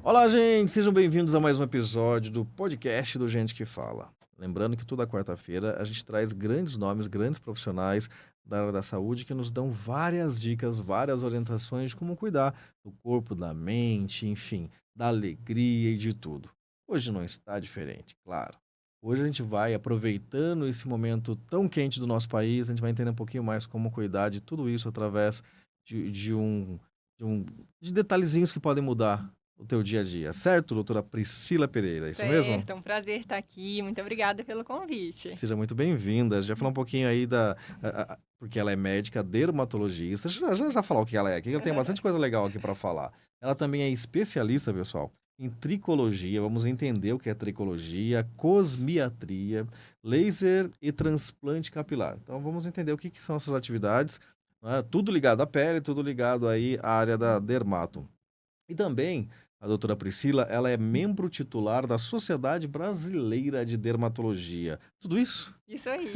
Olá, gente! Sejam bem-vindos a mais um episódio do podcast do Gente que Fala. Lembrando que toda quarta-feira a gente traz grandes nomes, grandes profissionais da área da saúde que nos dão várias dicas, várias orientações de como cuidar do corpo, da mente, enfim, da alegria e de tudo. Hoje não está diferente, claro. Hoje a gente vai aproveitando esse momento tão quente do nosso país, a gente vai entender um pouquinho mais como cuidar de tudo isso através de, de um, de um de detalhezinhos que podem mudar o teu dia a dia, certo, doutora Priscila Pereira? É isso mesmo? Certo, é um prazer estar aqui. Muito obrigada pelo convite. Seja muito bem-vinda. A gente vai falar um pouquinho aí porque ela é médica dermatologista. Já falar o que ela é aqui, ela tem bastante coisa legal aqui para falar. Ela também é especialista, pessoal, em tricologia. Vamos entender o que é tricologia, cosmiatria, laser e transplante capilar. Então vamos entender o que são essas atividades, né? Tudo ligado à pele, tudo ligado aí à área da dermato. E também a doutora Priscila, ela é membro titular da Sociedade Brasileira de Dermatologia. Tudo isso? Isso aí.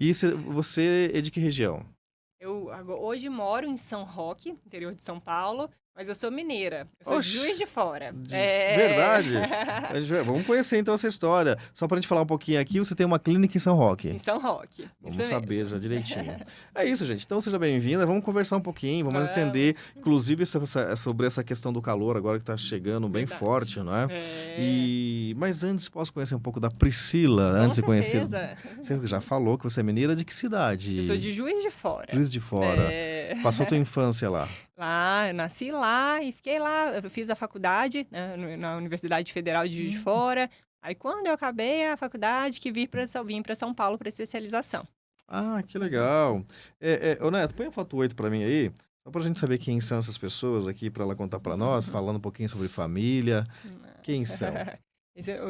E você é de que região? Hoje moro em São Roque, interior de São Paulo, mas eu sou mineira. Eu sou de Oxe, Juiz de Fora. verdade? Vamos conhecer então essa história. Só para a gente falar um pouquinho aqui, você tem uma clínica em São Roque. Em São Roque. Vamos Isso saber mesmo. já direitinho. É isso, gente. Então seja bem-vinda. Vamos conversar um pouquinho, vamos entender, inclusive, sobre essa questão do calor agora que está chegando bem Verdade. forte, não é? É. Mas antes, posso conhecer um pouco da Priscila, Com antes de conhecer. certeza. Você já falou que você é mineira de que cidade? Eu sou de Juiz de Fora. Juiz de Fora. É. Passou tua infância lá? Lá, eu nasci lá e fiquei lá. Eu fiz a faculdade, né, na Universidade Federal de Juiz de Fora. Aí, quando eu acabei a faculdade, que vim para São Paulo para especialização. Ah, que legal. Ô Neto, põe a foto 8 para mim aí, só pra gente saber quem são essas pessoas aqui, para ela contar para nós, falando um pouquinho sobre família. Quem são?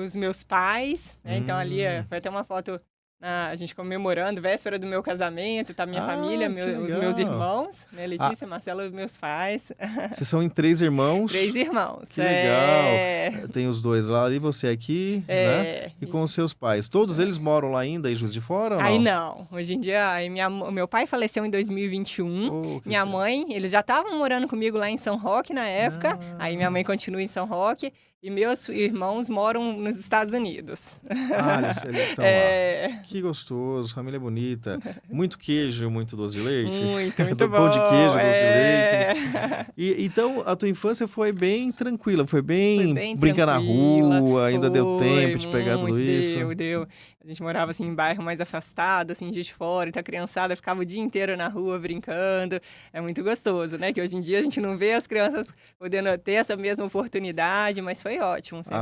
Os meus pais, né? Então ali vai ter uma foto, a gente comemorando, véspera do meu casamento, tá minha família, Que os meus legal. irmãos, né? Letícia, Marcelo, meus pais. Vocês são em 3 irmãos? 3 irmãos. Que legal. Tem os dois lá e você aqui, né? É. E com os seus pais. Todos eles moram lá ainda em Juiz de Fora ou não? Aí não. Hoje em dia, aí meu pai faleceu em 2021. Oh, que Minha pena. mãe, eles já estavam morando comigo lá em São Roque na época. Aí minha mãe continua em São Roque. E meus irmãos moram nos Estados Unidos. Ah, eles estão lá. Que gostoso, família bonita. Muito queijo, muito doce de leite. Muito Do bom. pão de queijo, doce de leite. Então, a tua infância foi bem tranquila, foi bem brincar na tranquila. rua, ainda deu tempo de pegar Muito, tudo isso. Deu. A gente morava assim em bairro mais afastado, assim, de fora, então a criançada ficava o dia inteiro na rua brincando. É muito gostoso, né? Que hoje em dia a gente não vê as crianças podendo ter essa mesma oportunidade, mas foi ótimo, sempre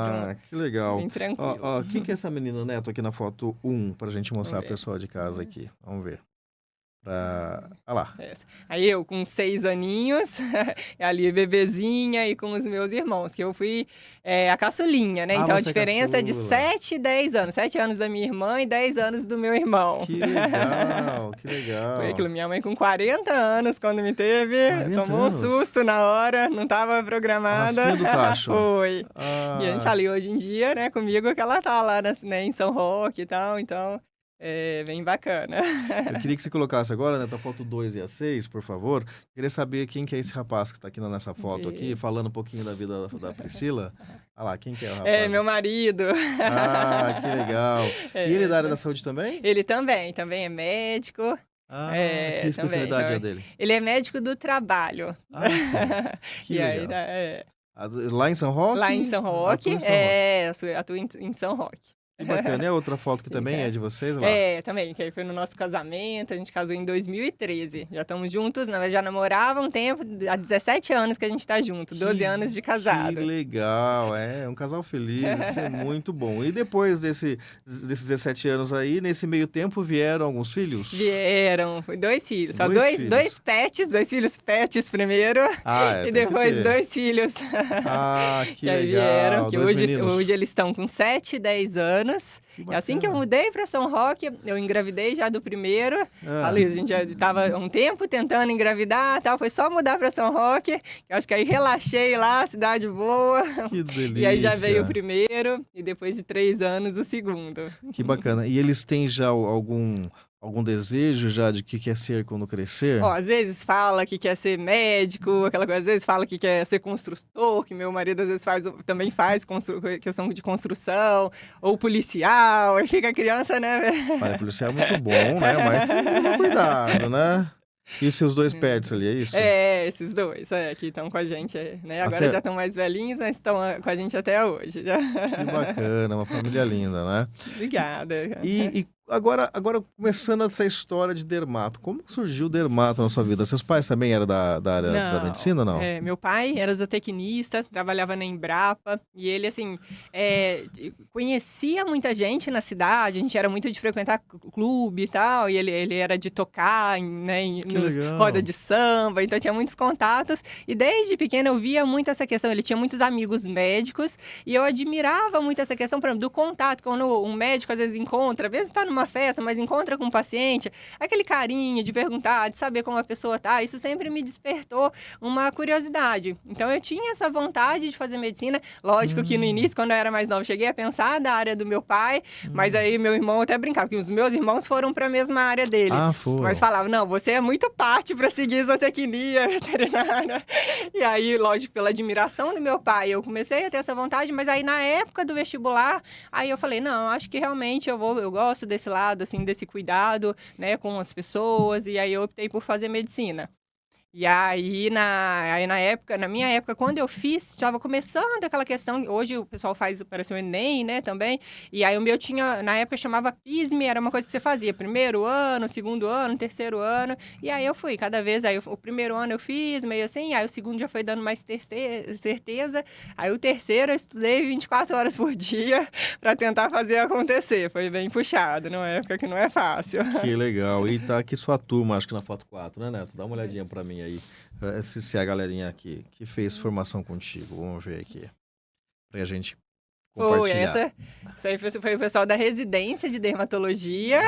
Que legal. bem tranquilo. Quem que é essa menina, Neto, aqui na foto 1, pra gente mostrar a Vamos ver. pessoa de casa aqui. Vamos ver. Olha lá. Aí eu com 6 aninhos, ali bebezinha e com os meus irmãos, que eu fui a caçulinha, né? Então a Você é diferença é de caçula. 7 e 10 anos. 7 anos da minha irmã e 10 anos do meu irmão. Que legal, que legal. Foi aquilo, minha mãe com 40 anos, quando me teve, 40 tomou anos? um susto na hora, não estava programada. A raspinha do tacho. Foi. Ah, E a gente ali hoje em dia, né, comigo, que ela tá lá né, em São Roque e tal, então é bem bacana. eu queria que você colocasse agora, Neto, a foto 2 e a 6, por favor. Queria saber quem que é esse rapaz que está aqui nessa foto aqui, falando um pouquinho da vida da Priscila. Olha lá, quem que é o rapaz? É, meu marido. Que legal. E ele é da área da saúde também? Ele também é médico. Que especialidade também. é dele? Ele é médico do trabalho. Sim. Que E legal. aí, Lá em São Roque? lá em São Roque, Atua em São Roque. eu atuo em São Roque. Que bacana. E a outra foto que também é de vocês lá? Também, que aí foi no nosso casamento, a gente casou em 2013. Já estamos juntos, já namorava um tempo, há 17 anos que a gente tá junto, 12 anos de casado. Que legal, é um casal feliz, isso é muito bom. E depois desses 17 anos aí, nesse meio tempo, vieram alguns filhos? Vieram, foi 2 filhos, só Dois filhos. 2 filhos pets primeiro, e tem que depois ter. 2 filhos. Que aí legal. vieram, que Dois meninos. hoje eles estão com 7 e 10 anos. Que E assim que eu bacana. mudei para São Roque, eu engravidei já do primeiro. Ali, a gente já estava um tempo tentando engravidar, tal. Foi só mudar para São Roque, que eu acho que aí relaxei lá, cidade boa. Que delícia. E aí já veio o primeiro, e depois de 3 anos o segundo. Que bacana. E eles têm já algum desejo já de que quer ser quando crescer? Ó, às vezes fala que quer ser médico, aquela coisa, às vezes fala que quer ser construtor, que meu marido às vezes também faz questão de construção, ou policial, aí fica a criança, né? Olha, policial é muito bom, né? Mas tem que tomar cuidado, né? E os seus 2 pets ali, é isso? Esses dois, que estão com a gente, né? Agora Até já estão mais velhinhos, mas estão com a gente até hoje. que bacana, uma família linda, né? Obrigada. E agora começando essa história de dermato, como que surgiu o dermato na sua vida? Seus pais também eram da área da medicina, não? Meu pai era zootecnista, trabalhava na Embrapa, e ele, assim, conhecia muita gente na cidade, a gente era muito de frequentar clube e tal, e ele era de tocar, né, nos legal. roda de samba, então tinha muitos contatos, e desde pequena eu via muito essa questão, ele tinha muitos amigos médicos, e eu admirava muito essa questão, por exemplo, do contato, quando um médico às vezes encontra, às vezes tá numa festa, mas encontra com um paciente, aquele carinho de perguntar, de saber como a pessoa tá, isso sempre me despertou uma curiosidade. Então eu tinha essa vontade de fazer medicina, lógico que no início, quando eu era mais nova, cheguei a pensar da área do meu pai, mas aí meu irmão até brincava, que os meus irmãos foram para a mesma área dele. Foram. Mas falava, não, você é muito parte para seguir zootecnia veterinária. E aí, lógico, pela admiração do meu pai, eu comecei a ter essa vontade, mas aí na época do vestibular, aí eu falei, não, acho que realmente eu gosto desse lado, assim, desse cuidado, né, com as pessoas, e aí eu optei por fazer medicina. E aí na minha época, quando eu fiz, estava começando aquela questão, hoje o pessoal parece o Enem, né, também, e aí o meu tinha, na época chamava PISME, era uma coisa que você fazia, primeiro ano, segundo ano, terceiro ano, e aí eu fui, cada vez, aí o primeiro ano eu fiz, meio assim, aí o segundo já foi dando mais certeza, aí o terceiro eu estudei 24 horas por dia para tentar fazer acontecer, foi bem puxado, numa época que não é fácil. Que legal. E tá aqui sua turma, acho que na foto 4, né, Neto? Dá uma olhadinha pra mim aí. Se é a galerinha aqui que fez formação contigo. Vamos ver aqui. Pra gente compartilhar. Essa aí foi o pessoal da residência de dermatologia.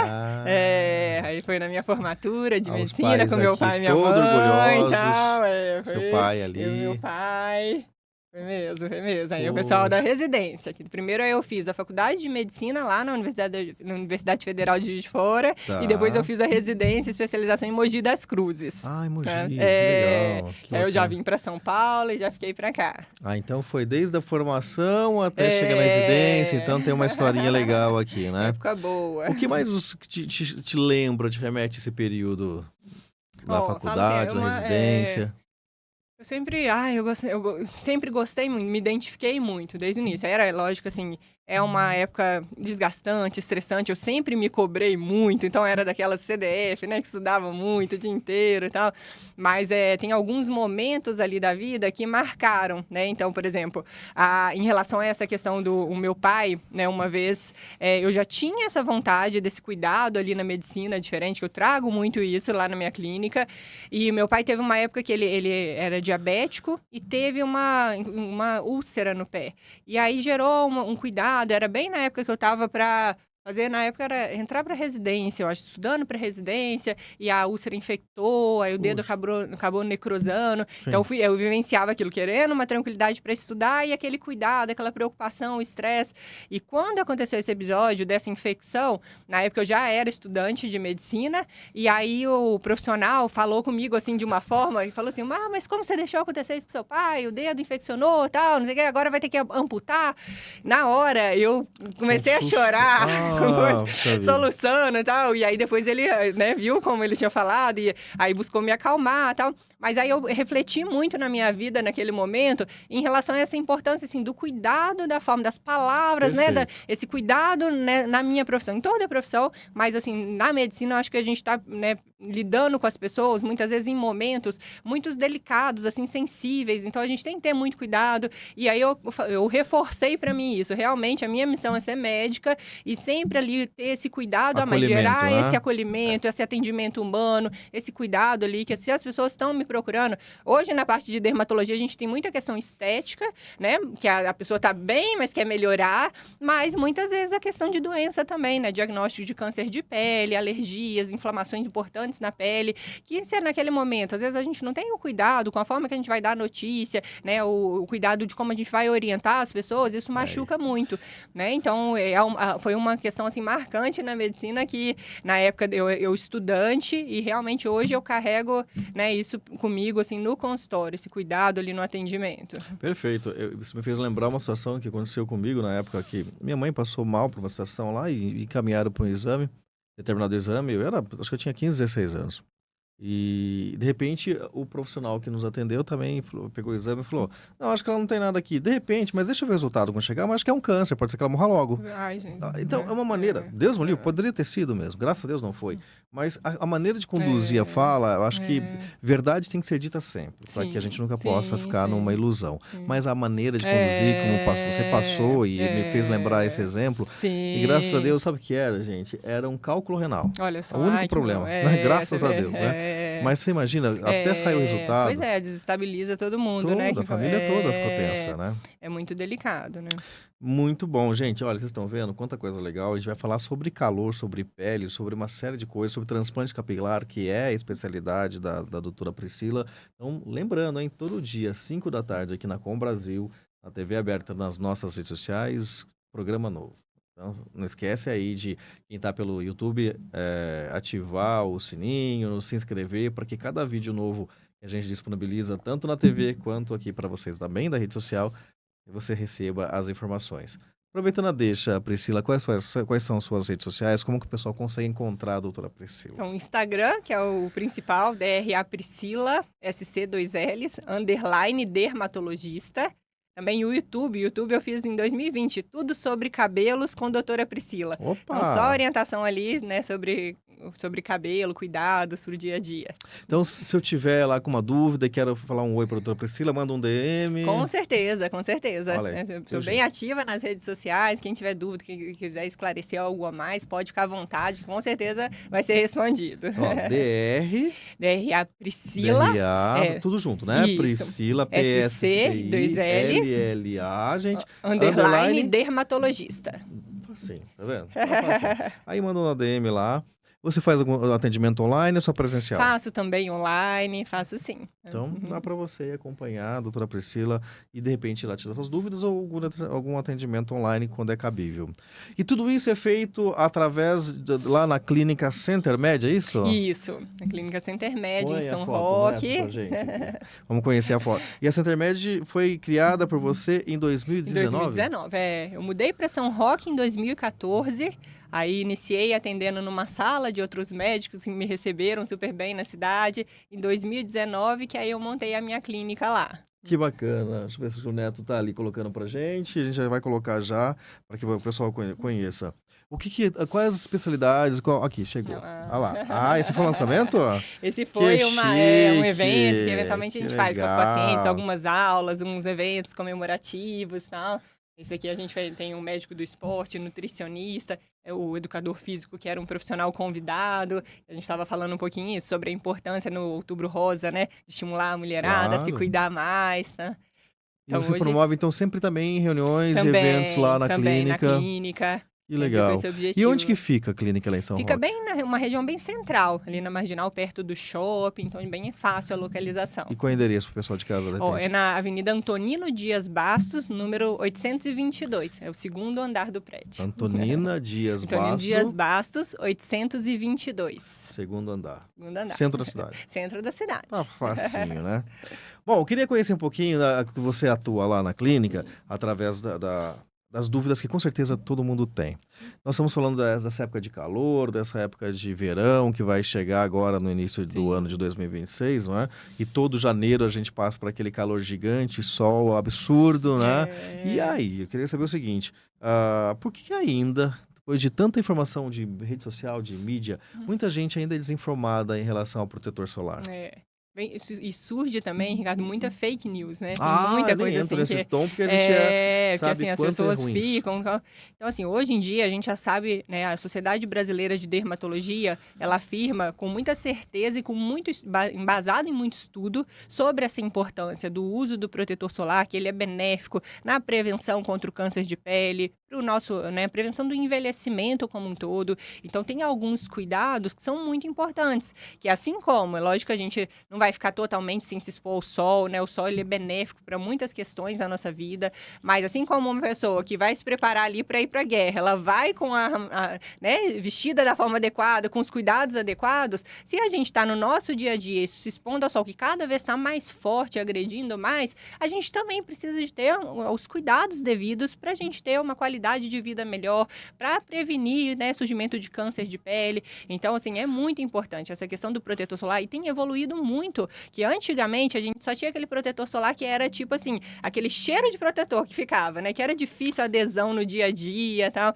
Aí foi na minha formatura de medicina, com meu pai e minha mãe. Todos orgulhosos. Tal, seu pai ali. Eu e meu pai. Foi mesmo. Aí o pessoal da residência. Que primeiro eu fiz a faculdade de medicina lá na Universidade Federal de Juiz de Fora. Tá. E depois eu fiz a residência e especialização em Mogi das Cruzes. Em Mogi, que legal. Aí eu já vim para São Paulo e já fiquei para cá. Então foi desde a formação até chegar na residência. Então tem uma historinha legal aqui, né? Época boa. O que mais te lembra, te remete a esse período? Na faculdade, na residência? Eu sempre gostei muito, me identifiquei muito desde o início. Era lógico, assim, é uma época desgastante, estressante. Eu sempre me cobrei muito, então era daquelas CDF, né, que estudava muito o dia inteiro e tal. Mas tem alguns momentos ali da vida que marcaram, né? Então, por exemplo, em relação a essa questão do meu pai, né, uma vez eu já tinha essa vontade desse cuidado ali na medicina diferente, que eu trago muito isso lá na minha clínica. E meu pai teve uma época que ele era diabético e teve uma úlcera no pé. E aí gerou um cuidado. Era bem na época que eu estava para fazer, na época era entrar para residência, eu acho, estudando para residência, e a úlcera infectou, aí o dedo acabou necrosando. Sim. Então eu vivenciava aquilo, querendo uma tranquilidade para estudar e aquele cuidado, aquela preocupação, o estresse. E quando aconteceu esse episódio dessa infecção, na época eu já era estudante de medicina, e aí o profissional falou comigo assim de uma forma, e falou assim, mas como você deixou acontecer isso com seu pai? O dedo infeccionou, tal, não sei o que, agora vai ter que amputar. Na hora, eu comecei a chorar. Soluçando e tal, e aí depois ele, né, viu como ele tinha falado, e aí buscou me acalmar e tal, mas aí eu refleti muito na minha vida naquele momento, em relação a essa importância, assim, do cuidado da forma, das palavras, perfeito, né, esse cuidado, né, na minha profissão, em toda a profissão, mas assim, na medicina eu acho que a gente tá, né, lidando com as pessoas, muitas vezes em momentos muito delicados, assim, sensíveis, então a gente tem que ter muito cuidado, e aí eu reforcei pra mim isso, realmente a minha missão é ser médica, e sempre ali ter esse cuidado a mais, gerar, né, esse acolhimento, esse atendimento humano, esse cuidado ali, que se as pessoas estão me procurando, hoje na parte de dermatologia a gente tem muita questão estética, né, que a pessoa tá bem, mas quer melhorar, mas muitas vezes a questão de doença também, né, diagnóstico de câncer de pele, alergias, inflamações importantes na pele, que se é naquele momento, às vezes a gente não tem o cuidado com a forma que a gente vai dar a notícia, né, o cuidado de como a gente vai orientar as pessoas, isso machuca muito, né, então foi uma questão questão assim marcante na medicina que na época eu estudante e realmente hoje eu carrego, né, isso comigo assim no consultório, esse cuidado ali no atendimento. Perfeito. Isso me fez lembrar uma situação que aconteceu comigo na época que minha mãe passou mal por uma situação lá e encaminharam para um exame, determinado exame. Acho que eu tinha 15, 16 anos. E, de repente, o profissional que nos atendeu também pegou o exame e falou: Não, acho que ela não tem nada aqui. De repente, mas deixa eu ver o resultado quando chegar, mas acho que é um câncer, pode ser que ela morra logo. Ai, gente. Então, é uma maneira, Deus me livre, poderia ter sido mesmo, graças a Deus não foi. Mas a maneira de conduzir a fala, eu acho que verdade tem que ser dita sempre, para que a gente nunca possa ficar numa ilusão. Mas a maneira de conduzir, como você passou e me fez lembrar esse exemplo, e graças a Deus, sabe o que era, gente? Era um cálculo renal. Olha só, o único problema, né? Graças a Deus, né? Mas você imagina, até sair o resultado. Pois é, desestabiliza todo mundo, né? A família toda ficou tensa, né? É muito delicado, né? Muito bom, gente. Olha, vocês estão vendo quanta coisa legal. A gente vai falar sobre calor, sobre pele, sobre uma série de coisas, sobre transplante capilar, que é a especialidade da doutora Priscila. Então, lembrando, hein, todo dia, 5 da tarde, aqui na Com Brasil, na TV aberta, nas nossas redes sociais, programa novo. Então, não esquece aí de quem está pelo YouTube ativar o sininho, se inscrever, para que cada vídeo novo que a gente disponibiliza, tanto na TV quanto aqui para vocês também da rede social, você receba as informações. Aproveitando a deixa, Priscila, quais são as suas redes sociais? Como que o pessoal consegue encontrar a doutora Priscila? Então, Instagram, que é o principal, DRA Priscila, SC2Ls, _ dermatologista. Também o YouTube eu fiz em 2020, tudo sobre cabelos com doutora Priscila. Opa! Então, só orientação ali, né, sobre cabelo, cuidados pro dia a dia. Então, se eu tiver lá com uma dúvida e quero falar um oi para a doutora Priscila, manda um DM. Com certeza, com certeza. Olha aí, Eu sou bem ativa nas redes sociais, quem tiver dúvida, quem quiser esclarecer algo a mais, pode ficar à vontade, com certeza vai ser respondido. Ó, DRA Priscila. DRA, tudo junto, né? Isso. Priscila, SC, 2 Ls. LLA, gente. Underline dermatologista. Sim, tá vendo? Aí manda uma DM lá. Você faz algum atendimento online ou só presencial? Faço também online, faço sim. Então, dá para você acompanhar a doutora Priscila e, de repente, ir lá tirar suas dúvidas ou algum atendimento online quando é cabível. E tudo isso é feito através, lá na Clínica Center Med, é isso? Isso, na Clínica Center Med, em São foto, Roque. né, gente aqui. Vamos conhecer a foto. E a Center Med foi criada por você em 2019? Em 2019, eu mudei para São Roque em 2014. Aí iniciei atendendo numa sala de outros médicos que me receberam super bem na cidade. Em 2019, que aí eu montei a minha clínica lá. Que bacana. Deixa eu ver se o Neto tá ali colocando pra gente. A gente já vai colocar já, para que o pessoal conheça. Quais as especialidades? Aqui, chegou. Olha lá. Esse foi o lançamento? Esse foi um evento que eventualmente a gente faz com os legal. pacientes, algumas aulas, uns eventos comemorativos e tal. Esse aqui a gente tem um médico do esporte, nutricionista, o educador físico, que era um profissional convidado. A gente estava falando um pouquinho isso, sobre a importância no Outubro Rosa, né? De estimular a mulherada a se cuidar mais, tá? Então, você promove, então, sempre também reuniões e eventos lá na clínica? Na clínica. Que legal. E onde que fica a clínica lá em São Roque? Fica bem numa região bem central, ali na Marginal, perto do shopping, então é bem fácil a localização. E qual é o endereço pro pessoal de casa? É na Avenida Antonino Dias Bastos, número 822. É o segundo andar do prédio. Antonino Dias Bastos, 822. Segundo andar. Segundo andar. Centro da cidade. Centro da cidade. Tá facinho, né? Bom, eu queria conhecer um pouquinho que você atua lá na clínica, através das dúvidas que com certeza todo mundo tem. Nós estamos falando dessa época de calor, dessa época de verão, que vai chegar agora no início do ano de 2026, não é? E todo janeiro a gente passa por aquele calor gigante, sol absurdo, né? E aí, eu queria saber o seguinte, por que ainda, depois de tanta informação de rede social, de mídia, muita gente ainda é desinformada em relação ao protetor solar? E surge também, Ricardo, muita fake news, né? Tem muita coisa assim nesse que... tom, porque a gente sabe assim, as pessoas ficam... Então, assim, hoje em dia a gente já sabe, né? A Sociedade Brasileira de Dermatologia, ela afirma com muita certeza e com muito embasado em muito estudo sobre essa importância do uso do protetor solar, que ele é benéfico na prevenção contra o câncer de pele, para o nosso, né, prevenção do envelhecimento como um todo. Então, tem alguns cuidados que são muito importantes, que assim como, é lógico que a gente não vai vai ficar totalmente sem se expor ao sol, né? O sol, ele é benéfico para muitas questões da nossa vida, mas assim como uma pessoa que vai se preparar ali para ir para a guerra, ela vai com né, vestida da forma adequada, com os cuidados adequados, se a gente está no nosso dia a dia se expondo ao sol, que cada vez está mais forte, agredindo mais, a gente também precisa de ter os cuidados devidos para a gente ter uma qualidade de vida melhor, para prevenir, né, surgimento de câncer de pele. Então, assim, é muito importante essa questão do protetor solar e tem evoluído muito, que antigamente a gente só tinha aquele protetor solar que era tipo assim, aquele cheiro de protetor que ficava, né, que era difícil a adesão no dia a dia e tal.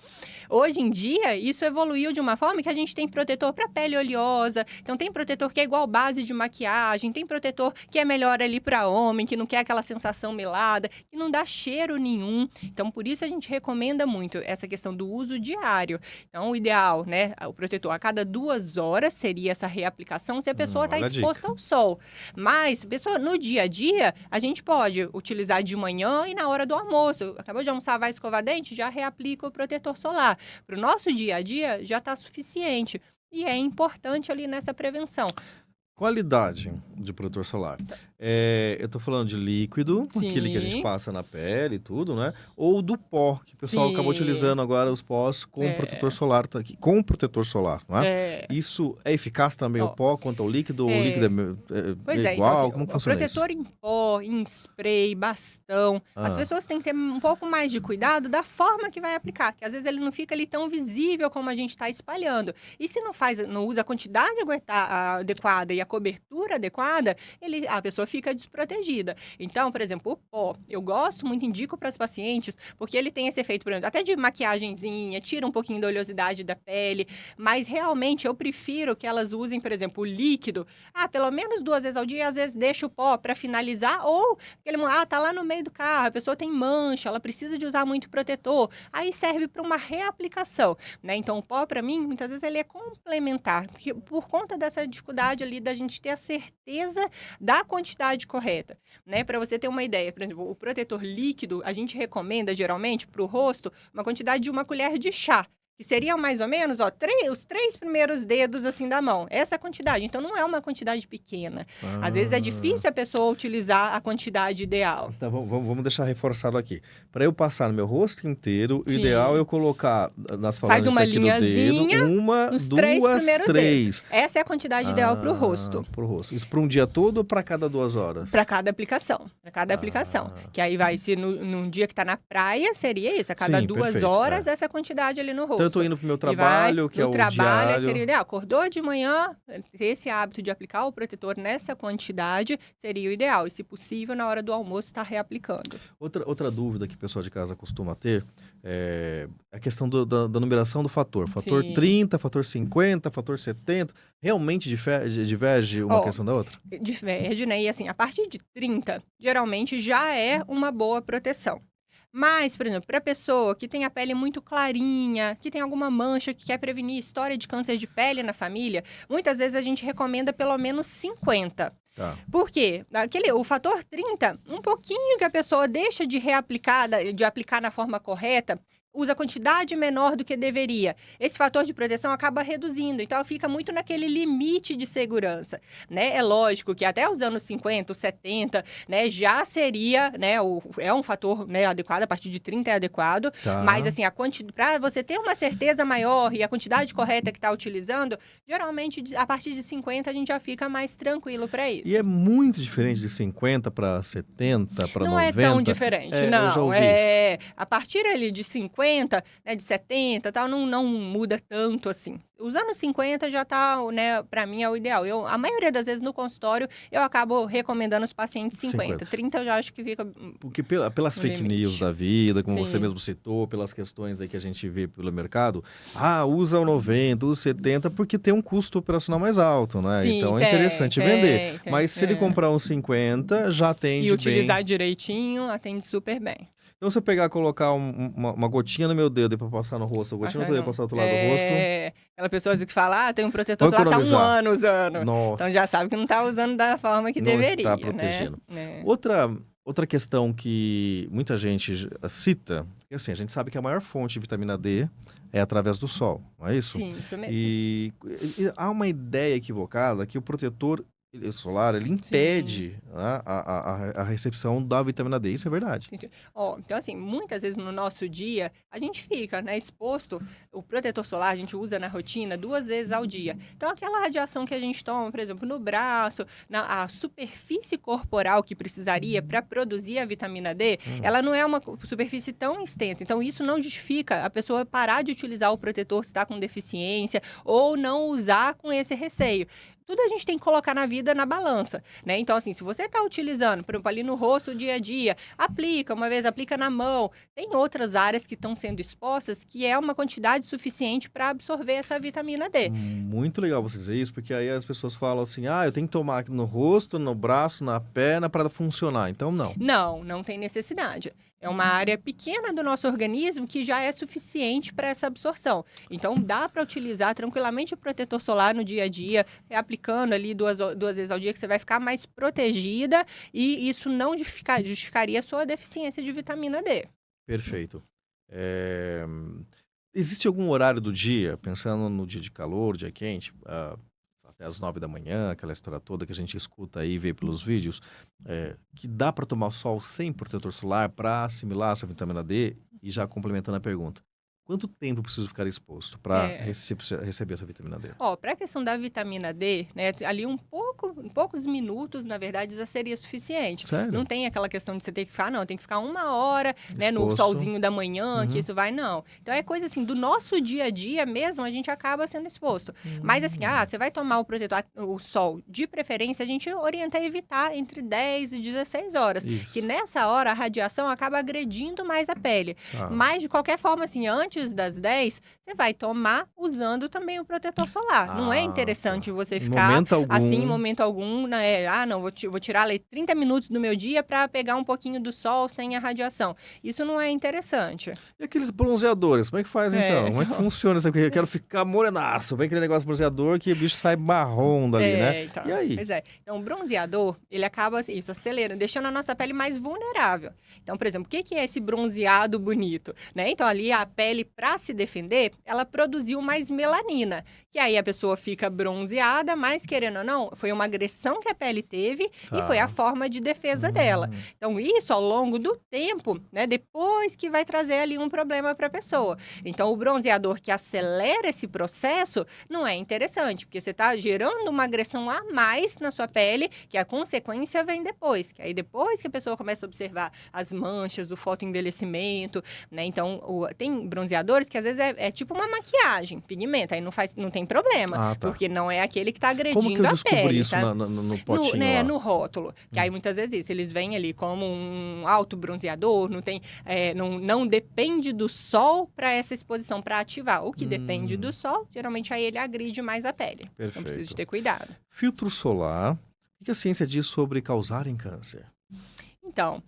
Hoje em dia, isso evoluiu de uma forma que a gente tem protetor para pele oleosa, então tem protetor que é igual base de maquiagem, tem protetor que é melhor ali para homem, que não quer aquela sensação melada, que não dá cheiro nenhum. Então, por isso a gente recomenda muito essa questão do uso diário. Então, o ideal, né, o protetor a cada 2 horas seria essa reaplicação se a pessoa está olha a exposta dica. ao sol. Mas, pessoa, no dia a dia, a gente pode utilizar de manhã e na hora do almoço. Acabou de almoçar, vai escovar dente, já reaplica o protetor solar. Para o nosso dia a dia, já está suficiente. E é importante ali nessa prevenção. Qualidade de protetor solar. Eu tô falando de líquido, aquele que a gente Sim, passa na pele e tudo, né? Ou do pó, que o pessoal acabou sim. utilizando agora os pós com protetor É, solar, com protetor solar, não é? é. Isso é eficaz também o Ó, pó quanto ao líquido, ou o líquido é. é Pois é, então assim, igual? Como que o funciona isso? protetor em pó, em spray, bastão, as Ah, pessoas têm que ter um pouco mais de cuidado da forma que vai aplicar, que às vezes ele não fica ali tão visível como a gente está espalhando. E se não usa a quantidade adequada e a cobertura adequada, a pessoa fica desprotegida. Então, por exemplo, o pó, eu gosto muito, indico para as pacientes, porque ele tem esse efeito, por exemplo, até de maquiagenzinha, tira um pouquinho da oleosidade da pele, mas realmente eu prefiro que elas usem, por exemplo, o líquido, pelo menos 2 vezes ao dia, às vezes deixa o pó para finalizar, ou tá lá no meio do carro, a pessoa tem mancha, ela precisa de usar muito protetor, aí serve para uma reaplicação, né? Então, o pó, para mim, muitas vezes ele é complementar, porque por conta dessa dificuldade ali da gente ter a certeza da quantidade correta, né? Para você ter uma ideia, por exemplo, o protetor líquido, a gente recomenda, geralmente, para o rosto, uma quantidade de 1 colher de chá, que seriam mais ou menos, ó, os 3 primeiros dedos, assim, da mão. Essa quantidade. Então, não é uma quantidade pequena. Às vezes é ah. difícil a pessoa utilizar a quantidade ideal. Tá, vamos deixar reforçado aqui. Para eu passar no meu rosto inteiro, o ideal é Sim. eu colocar nas Faz falanges uma aqui do dedo, linhazinha 1, nos 3 2, primeiros dedos. 3. Essa é a quantidade ideal para o rosto. Pro rosto. Isso para um dia todo ou para cada 2 horas? Para cada aplicação. Para cada aplicação. Ah, Que aí vai, se num dia que tá na praia, seria isso. A cada sim, 2 perfeito. horas, essa quantidade ali no Então eu tô rosto. indo pro meu E vai trabalho, que é no o trabalho, aí seria diário. ideal. Acordou de manhã, ter esse hábito de aplicar o protetor nessa quantidade seria o ideal. E, se possível, na hora do almoço, estar reaplicando. Outra dúvida que o pessoal de casa costuma ter é a questão da numeração do fator. Fator Sim. 30, fator 50, fator 70. Realmente diverge uma Ó, questão da outra? diverge, né? E assim, a partir de 30, geralmente já é uma boa proteção. Mas, por exemplo, para pessoa que tem a pele muito clarinha, que tem alguma mancha, que quer prevenir história de câncer de pele na família, muitas vezes a gente recomenda pelo menos 50. Tá. Por quê? O fator 30, um pouquinho que a pessoa deixa de reaplicar, de aplicar na forma correta, usa quantidade menor do que deveria. Esse fator de proteção acaba reduzindo, então fica muito naquele limite de segurança, né? É lógico que até os anos 50, os 70, né, já seria, né, é um fator, né, adequado, a partir de 30 é adequado, mas Tá. assim, para você ter uma certeza maior e a quantidade correta que está utilizando, geralmente a partir de 50 a gente já fica mais tranquilo para E é isso. muito diferente de 50 para 70, para Não é tão 90. diferente, Eu já não. ouvi isso. A partir ali de 50, né, de 70, tal, não muda tanto assim. Os anos 50 já tá, né, para mim é o ideal. A maioria das vezes no consultório eu acabo recomendando os pacientes 50. 50. 30 eu já acho que fica Porque pelas no fake news limite. da vida, como você Sim. mesmo citou, pelas questões aí que a gente vê pelo mercado, usa o 90, usa o 70, porque tem um custo operacional mais alto, né? Sim, Então é interessante vender. tem, Mas se ele comprar um 50, já E atende bem. utilizar direitinho, atende super bem. Então, se eu pegar e colocar uma gotinha no meu dedo e pra passar no rosto, a gotinha Passa no dedo e não. passar do outro lado do rosto, Aquela pessoa que fala, tem um protetor vou solar, tá 1 economizar. ano usando. Então Nossa, já sabe que não tá usando da forma que não deveria, está né? protegendo. Outra questão que muita gente cita, é assim, a gente sabe que a maior fonte de vitamina D é através do sol, não é isso? Sim, isso mesmo. E há uma ideia equivocada que o protetor solar, ele Sim. impede, né, a recepção da vitamina D, isso é verdade. Entendi. Ó, então assim, muitas vezes no nosso dia, a gente fica, né, exposto. O protetor solar a gente usa na rotina 2 vezes ao dia. Então aquela radiação que a gente toma, por exemplo, no braço, na a superfície corporal que precisaria para produzir a vitamina D, Hum. ela não é uma superfície tão extensa. Então isso não justifica a pessoa parar de utilizar o protetor se está com deficiência ou não usar com esse receio. Tudo a gente tem que colocar na vida na balança, né? Então, assim, se você está utilizando, por exemplo, ali no rosto, dia a dia, aplica, uma vez aplica na mão. Tem outras áreas que estão sendo expostas que é uma quantidade suficiente para absorver essa vitamina D. Muito legal você dizer isso, porque aí as pessoas falam assim: "Ah, eu tenho que tomar aqui no rosto, no braço, na perna para funcionar", então não. Não, não tem necessidade. É uma área pequena do nosso organismo que já é suficiente para essa absorção. Então, dá para utilizar tranquilamente o protetor solar no dia a dia, aplicando ali duas vezes ao dia, que você vai ficar mais protegida e isso não justificaria a sua deficiência de vitamina D. Perfeito. Eh, existe algum horário do dia, pensando no dia de calor, dia quente, até às 9 da manhã, aquela história toda que a gente escuta aí e vê pelos vídeos, que dá para tomar sol sem protetor solar para assimilar essa vitamina D? E já complementando a pergunta, quanto tempo eu preciso ficar exposto para É. receber essa vitamina D? Ó, para a questão da vitamina D, né, ali poucos minutos, na verdade, já seria suficiente. Não Sério? tem aquela questão de você ter que ficar, não, tem que ficar 1 hora, né, no Exposto. solzinho da manhã, que Uhum. isso vai, não. Então é coisa assim, do nosso dia a dia mesmo, a gente acaba sendo exposto. Mas assim, Hum. você vai tomar o protetor, o sol, de preferência, a gente orienta a evitar entre 10 e 16 horas, que Isso. nessa hora a radiação acaba agredindo mais a pele. Tá. Mas, de qualquer forma, assim, antes das 10, você vai tomar usando também o protetor solar. Não é Ah, interessante tá. você Em ficar momento assim em algum. momento algum, né? Não, vou tirar ali 30 minutos do meu dia para pegar um pouquinho do sol sem a radiação. Isso não é interessante. E aqueles bronzeadores, como é que faz então? Como é que Então. funciona isso aqui? Eu quero ficar morenaço. Vem aquele negócio bronzeador que o bicho sai marrom dali, né? Então. E aí? Pois é. Então, o bronzeador, ele acaba assim, isso acelerando, deixando a nossa pele mais vulnerável. Então, por exemplo, o que é esse bronzeado bonito, né? Então, ali a pele, para se defender, ela produziu mais melanina, que aí a pessoa fica bronzeada, mas querendo ou não, foi uma agressão que a pele teve e foi a Tá. forma de defesa dela. Hum. Então, isso ao longo do tempo, né? Depois que vai trazer ali um problema para a pessoa. Então, o bronzeador que acelera esse processo não é interessante, porque você está gerando uma agressão a mais na sua pele, que a consequência vem depois. Que aí depois que a pessoa começa a observar as manchas, o fotoenvelhecimento, né? Então, tem bronzeadores que às vezes é tipo uma maquiagem, pigmento, aí não tem problema, Ah, tá. porque não é aquele que está Como que eu agredindo a descubro pele, isso tá? no No, potinho né, lá? no rótulo. Que aí Hum. muitas vezes isso, eles vêm ali como um auto bronzeador, não depende do sol para essa exposição, para ativar. O que depende do Hum, sol, geralmente aí ele agride mais a pele. Então precisa de perfeito. ter cuidado. Filtro solar. O que a ciência diz sobre causarem câncer? Então,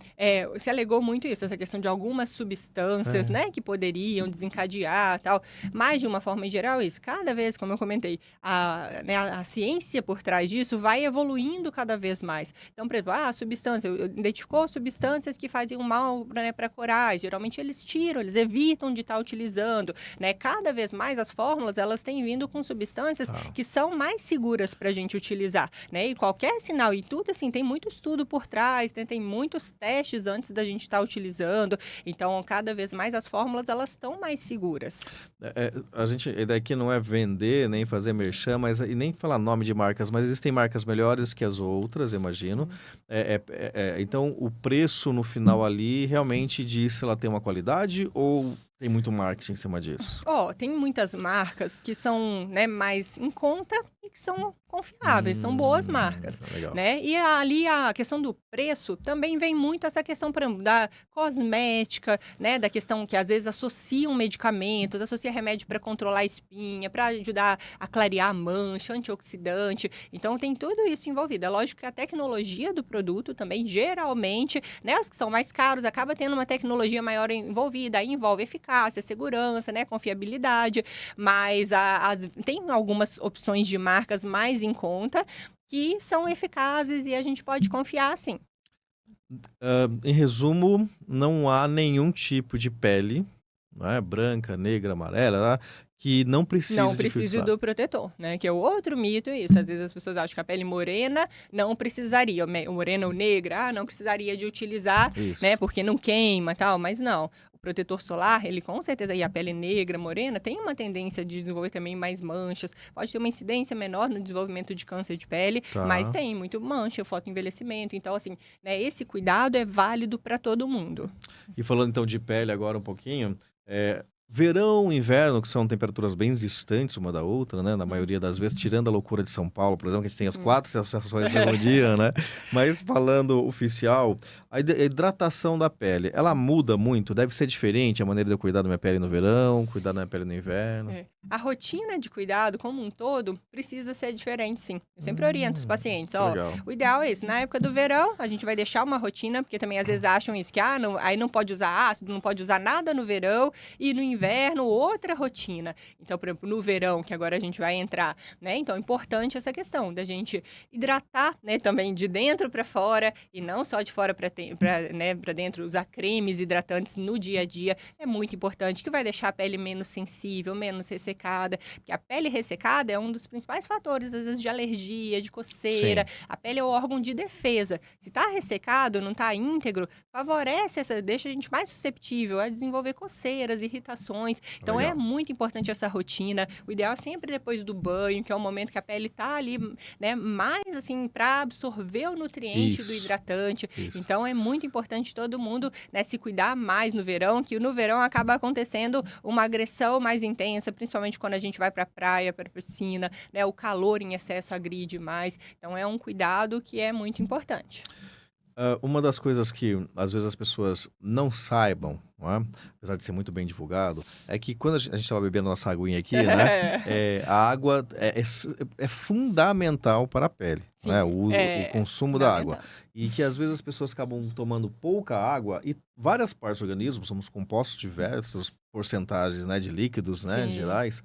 se alegou muito isso, essa questão de algumas substâncias, É. né, que poderiam desencadear, tal. Mas, de uma forma geral, isso. Cada vez, como eu comentei, a ciência por trás disso vai evoluindo cada vez mais. Então, por exemplo, a substância, identificou substâncias que faziam mal, né, para corais. Geralmente, eles tiram, eles evitam de estar utilizando, né? Cada vez mais as fórmulas, elas têm vindo com substâncias Tá. que são mais seguras para a gente utilizar, né? E qualquer sinal e tudo, assim, tem muito estudo por trás, né? Tem muitos testes antes da gente estar utilizando. Então, cada vez mais as fórmulas, elas estão mais seguras. A ideia aqui não é vender, nem fazer merchan, e nem falar nome de marcas, mas existem marcas melhores que as outras, eu imagino. Uhum. Então, o preço no final ali realmente diz se ela tem uma qualidade ou tem muito marketing em cima disso? Tem muitas marcas que são, né, mais em conta e que são confiáveis, são boas marcas, Legal. né? E ali a questão do preço também vem muito essa questão, por exemplo, da cosmética, né? Da questão que às vezes associam medicamentos, associa remédio para controlar a espinha, para ajudar a clarear a mancha, antioxidante. Então tem tudo isso envolvido. É lógico que a tecnologia do produto também, geralmente, né? Os que são mais caros, acaba tendo uma tecnologia maior envolvida, aí envolve eficácia, segurança, né? Confiabilidade, mas tem algumas opções de marcas mais em conta que são eficazes e a gente pode confiar sim. Em resumo, não há nenhum tipo de pele, né, branca, negra, amarela, que não precisa Não de precise fixar. do protetor, né? Que é o outro mito, é isso. Às vezes as pessoas acham que a pele morena não precisaria, morena ou negra, não precisaria de utilizar, Isso. né? Porque não queima e tal, mas não. O protetor solar, ele com certeza, e a pele negra, morena, tem uma tendência de desenvolver também mais manchas, pode ter uma incidência menor no desenvolvimento de câncer de pele, mas Tá. tem muito mancha, fotoenvelhecimento. Então, assim, né? Esse cuidado é válido para todo mundo. E falando então de pele agora um pouquinho, verão, inverno, que são temperaturas bem distantes uma da outra, né? Na maioria das vezes, tirando a loucura de São Paulo, por exemplo, que a gente tem as 4 estações no mesmo dia, né? Mas falando oficial, a hidratação da pele, ela muda muito? Deve ser diferente a maneira de eu cuidar da minha pele no verão, cuidar da minha pele no inverno? É. A rotina de cuidado, como um todo, precisa ser diferente, sim. Eu sempre oriento os pacientes, ó, Legal. o ideal é isso. Na época do verão, a gente vai deixar uma rotina, porque também às vezes acham isso, que não, aí não pode usar ácido, não pode usar nada no verão, e no inverno, outra rotina. Então, por exemplo, no verão, que agora a gente vai entrar, né? Então, é importante essa questão da gente hidratar, né, também de dentro para fora, e não só de fora para né, para dentro, usar cremes hidratantes no dia a dia. É muito importante, que vai deixar a pele menos sensível, menos ressecada, porque a pele ressecada é um dos principais fatores, às vezes, de alergia, de coceira. Sim. A pele é o órgão de defesa. Se tá ressecado, não tá íntegro, favorece deixa a gente mais susceptível a desenvolver coceiras, irritações. Então, é Legal. muito importante essa rotina. O ideal é sempre depois do banho, que é o momento que a pele tá ali, né, mais assim, para absorver o nutriente do Isso. hidratante. Isso. Então, é muito importante todo mundo, né, se cuidar mais no verão, que no verão acaba acontecendo uma agressão mais intensa, principalmente quando a gente vai para a praia, para a piscina, né, o calor em excesso agride mais. Então, é um cuidado que é muito importante. Uma das coisas que às vezes as pessoas não saibam, não é? Apesar de ser muito bem divulgado, é que quando a gente estava bebendo nossa aguinha aqui, né? A água é fundamental para a pele, Sim, né? O é consumo da água. fundamental. E que às vezes as pessoas acabam tomando pouca água e várias partes do organismo, somos compostos de diversas porcentagens, né, de líquidos, né, Sim. gerais.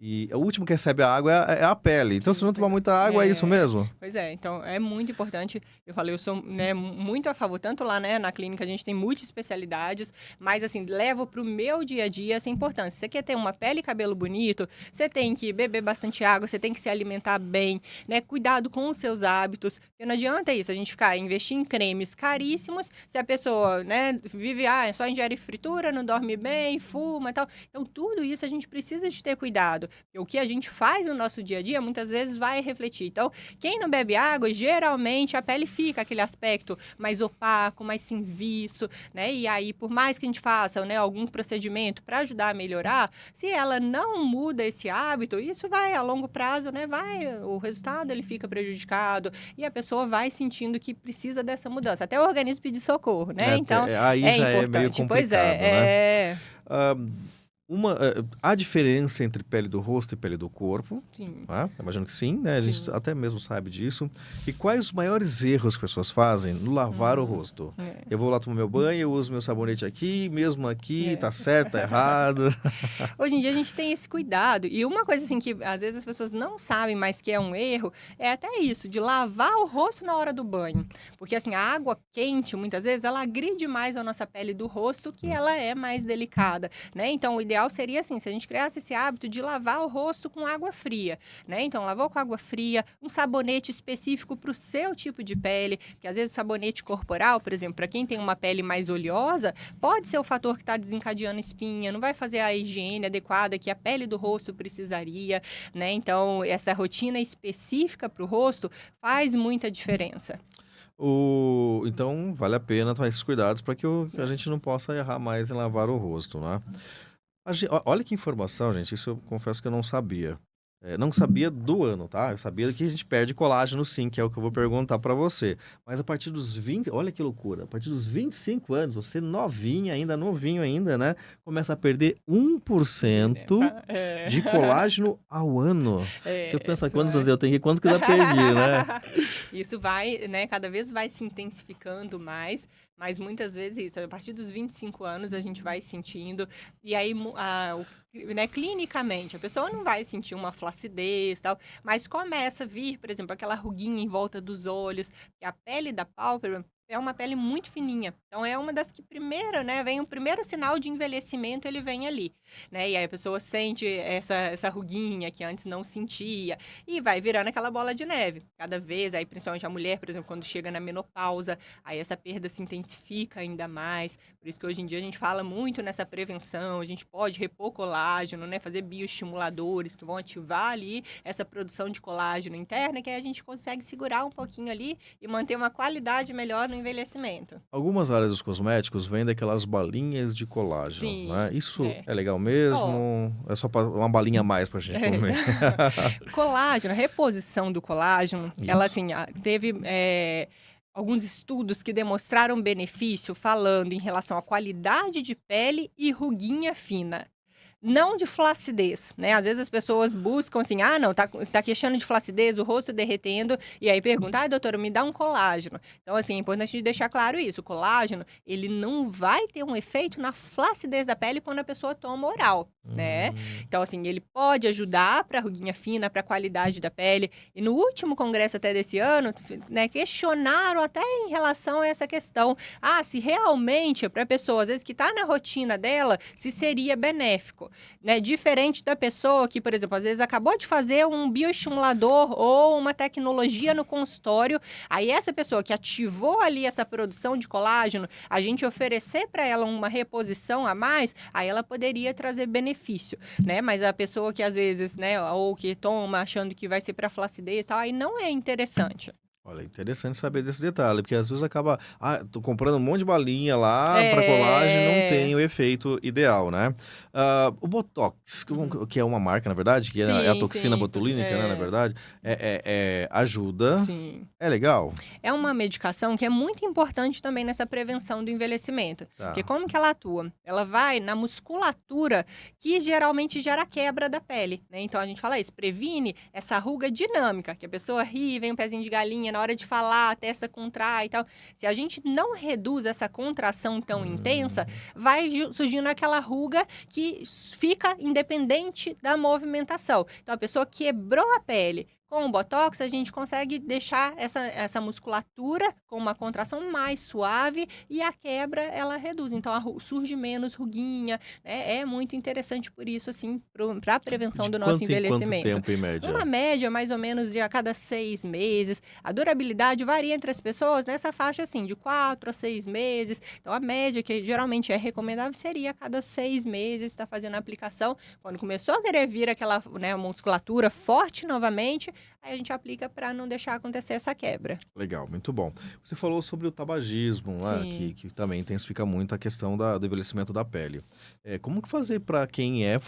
E o último que recebe a água é a pele. Então, se Sim, não tomar muita água, é isso mesmo? Pois é, então é muito importante. Eu falei, eu sou, né, muito a favor, tanto lá, né, na clínica a gente tem multi-especialidades, mas assim, levo pro meu dia a dia essa importância. Você quer ter uma pele e cabelo bonito, você tem que beber bastante água, você tem que se alimentar bem, né, cuidado com os seus hábitos, porque não adianta isso, a gente investir em cremes caríssimos, se a pessoa, né, vive, só ingere fritura, não dorme bem, fuma e tal. Então, tudo isso a gente precisa de ter cuidado. O que a gente faz no nosso dia a dia, muitas vezes vai refletir. Então, quem não bebe água, geralmente a pele fica aquele aspecto mais opaco, mais sem viço, né? E aí, por mais que a gente faça, né, algum procedimento para ajudar a melhorar, se ela não muda esse hábito, isso vai a longo prazo, né? O resultado ele fica prejudicado e a pessoa vai sentindo que precisa dessa mudança. Até o organismo pedir socorro, né? Então, Aí é já é meio importante. Pois complicado, né? é. Ah, há diferença entre pele do rosto e pele do corpo, Sim. né? Imagino que sim, né? A gente Sim. até mesmo sabe disso. E quais os maiores erros que as pessoas fazem no lavar o rosto? Eu vou lá tomar meu banho, eu uso meu sabonete aqui, mesmo aqui, tá certo, tá errado. Hoje em dia a gente tem esse cuidado. E uma coisa assim que às vezes as pessoas não sabem, mas que é um erro, é até isso, de lavar o rosto na hora do banho. Porque assim, a água quente, muitas vezes, ela agride mais a nossa pele do rosto, que ela é mais delicada, né? Então, o ideal seria assim, se a gente criasse esse hábito de lavar o rosto com água fria, né? Então, lavou com água fria, um sabonete específico para o seu tipo de pele, que às vezes o sabonete corporal, por exemplo, para quem tem uma pele mais oleosa, pode ser o fator que está desencadeando espinha, não vai fazer a higiene adequada que a pele do rosto precisaria, né? Então, essa rotina específica para o rosto faz muita diferença. Então, vale a pena tomar esses cuidados para que a gente não possa errar mais em lavar o rosto, né? Olha que informação, gente. Isso eu confesso que eu não sabia. Não sabia do ano, tá? Eu sabia que a gente perde colágeno sim, que é o que eu vou perguntar pra você. Mas a partir dos 20, olha que loucura, a partir dos 25 anos, você novinha ainda, novinho ainda, né? Começa a perder 1% de colágeno ao ano. Se eu pensar Isso quantos anos eu tenho aqui, quanto que eu já perdi, né? Isso vai, né, cada vez vai se intensificando mais, mas muitas vezes isso, a partir dos 25 anos a gente vai sentindo, e aí, né, clinicamente, a pessoa não vai sentir uma flacidez e tal, mas começa a vir, por exemplo, aquela ruguinha em volta dos olhos, que a pele da pálpebra é uma pele muito fininha. Então, é uma das que primeiro, né, vem o primeiro sinal de envelhecimento, ele vem ali, né? E aí a pessoa sente essa ruguinha que antes não sentia e vai virando aquela bola de neve. Cada vez, aí principalmente a mulher, por exemplo, quando chega na menopausa, aí essa perda se intensifica ainda mais. Por isso que hoje em dia a gente fala muito nessa prevenção, a gente pode repor colágeno, né, fazer bioestimuladores que vão ativar ali essa produção de colágeno interna, que aí a gente consegue segurar um pouquinho ali e manter uma qualidade melhor no envelhecimento. Algumas áreas dos cosméticos vendem aquelas balinhas de colágeno, né? Sim, Isso é. é legal Ó, mesmo? É só uma balinha a mais pra gente é, comer? colágeno, a reposição do colágeno, ela Isso. assim, teve alguns estudos que demonstraram benefício falando em relação à qualidade de pele e ruguinha fina. Não de flacidez, né? Às vezes as pessoas buscam assim, não, tá queixando de flacidez, o rosto derretendo, e aí pergunta, doutora, me dá um colágeno. Então, assim, é importante deixar claro isso, o colágeno, ele não vai ter um efeito na flacidez da pele quando a pessoa toma oral, né? Hum, Então, assim, ele pode ajudar para ruguinha fina, para a qualidade da pele. E no último congresso até desse ano, né, questionaram até em relação a essa questão, se realmente para a pessoa, às vezes que está na rotina dela, se seria benéfico. Né? Diferente da pessoa que, por exemplo, às vezes acabou de fazer um bioestimulador ou uma tecnologia no consultório, aí essa pessoa que ativou ali essa produção de colágeno, a gente oferecer para ela uma reposição a mais, aí ela poderia trazer benefício, né? Mas a pessoa que às vezes, né, ou que toma achando que vai ser para flacidez, tal, aí não é interessante. olha, interessante saber desse detalhe, porque às vezes acaba, tô comprando um monte de balinha lá para colágeno, não tem É. o efeito ideal, né? O Botox, Uhum. que é uma marca, na verdade, que é a Sim, toxina sim. botulínica, né, na verdade, ajuda, Sim. é legal? É uma medicação que é muito importante também nessa prevenção do envelhecimento. Porque Tá. como que ela atua? Ela vai na musculatura que geralmente gera quebra da pele, né? Então a gente fala isso, previne essa ruga dinâmica, que a pessoa ri, vem um pezinho de galinha, na hora de falar, a testa contrai e tal. Se a gente não reduz essa contração tão intensa, Hum. vai surgindo aquela ruga que fica independente da movimentação. Então a pessoa quebrou a pele. Com o Botox, a gente consegue deixar essa musculatura com uma contração mais suave e a quebra, ela reduz. Então, surge menos ruguinha, né? É muito interessante por isso, assim, para a prevenção De do nosso quanto em quanto envelhecimento. tempo, em Uma média? média, mais ou menos, de a cada 6 meses. A durabilidade varia entre as pessoas nessa faixa, assim, de 4 a 6 meses. Então, a média, que geralmente é recomendável, seria a cada 6 meses estar fazendo a aplicação. Quando começou a querer vir aquela, né, musculatura forte novamente, aí a gente aplica para não deixar acontecer essa quebra. Legal, muito bom. Você falou sobre o tabagismo, né, Sim. que também intensifica muito a questão do envelhecimento da pele. Como que fazer para quem é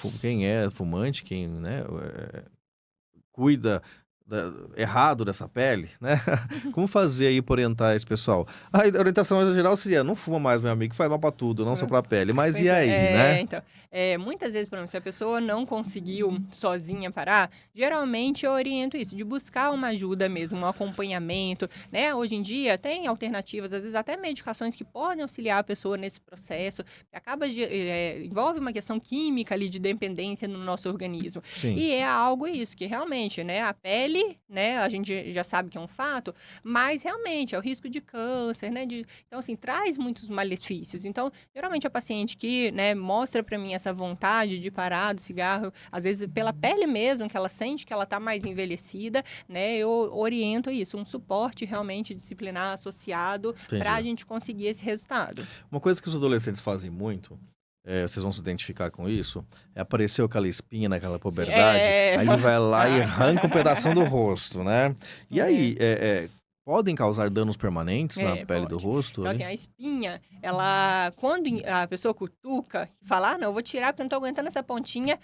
fumante, quem, né, cuida errado dessa pele, né? Como fazer aí para orientar esse pessoal? A orientação geral seria: não fuma mais, meu amigo, faz mal para tudo, não só para a pele. Mas e Pois aí, é, né? então, muitas vezes, por exemplo, se a pessoa não conseguiu sozinha parar, geralmente eu oriento isso, de buscar uma ajuda mesmo, um acompanhamento, né? Hoje em dia tem alternativas, às vezes até medicações que podem auxiliar a pessoa nesse processo, que envolve uma questão química ali de dependência no nosso organismo. Sim, E é algo isso, que realmente, né, a pele, né, a gente já sabe que é um fato, mas realmente é o risco de câncer, né? Então, assim, traz muitos malefícios. Então, geralmente a paciente que, né, mostra para mim essa vontade de parar do cigarro, às vezes pela pele mesmo, que ela sente que ela tá mais envelhecida, né, eu oriento isso, um suporte realmente disciplinar associado para a entendi. gente conseguir esse resultado. Uma coisa que os adolescentes fazem muito, vocês vão se identificar com isso, apareceu aquela espinha naquela Sim, puberdade, aí ele vai lá e Ai. arranca um pedação do rosto, né? E É. aí, podem causar danos permanentes na É, pele do pode. rosto Então, assim, ali? a espinha, ela, quando a pessoa cutuca, fala, não, eu vou tirar porque eu não tô aguentando essa pontinha,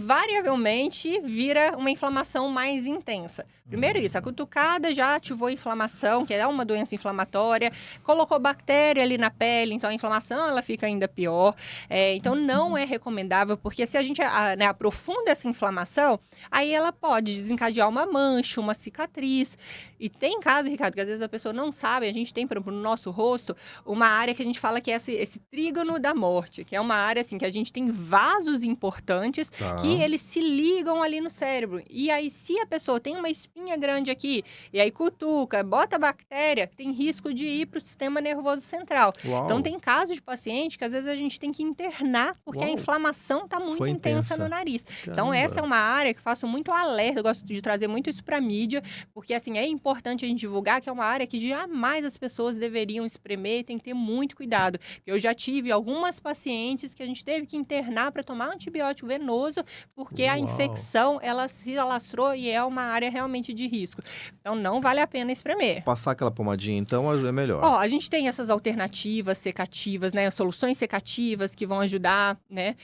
invariavelmente vira uma inflamação mais intensa. Primeiro isso, a Hum, cutucada já ativou a inflamação, que é uma doença inflamatória, colocou bactéria ali na pele, então a inflamação ela fica ainda pior. Então não é recomendável, porque se a gente né, aprofunda essa inflamação, aí ela pode desencadear uma mancha, uma cicatriz. E tem caso, Ricardo, que às vezes a pessoa não sabe, a gente tem, por exemplo, no nosso rosto, uma área que a gente fala que é esse trígono da morte, que é uma área assim que a gente tem vasos importantes Tá. que eles se ligam ali no cérebro. E aí, se a pessoa tem uma espinha grande aqui, e aí cutuca, bota bactéria, tem risco de ir para o sistema nervoso central. Uau. Então, tem casos de paciente que às vezes a gente tem que internar, porque a Uau. inflamação está muito Foi intensa intensa. no nariz. Então, Caramba. essa é uma área que eu faço muito alerta, eu gosto de trazer muito isso para a mídia, porque assim, é importante a gente divulgar que é uma área que jamais as pessoas deveriam espremer, tem que ter muito cuidado. Eu já tive algumas pacientes que a gente teve que internar para tomar antibiótico venoso, porque a Uau. infecção, ela se alastrou e é uma área realmente de risco. Então, não vale a pena espremer. Passar aquela pomadinha, então, é melhor. Ó, a gente tem essas alternativas secativas, né? Soluções secativas que vão ajudar, né?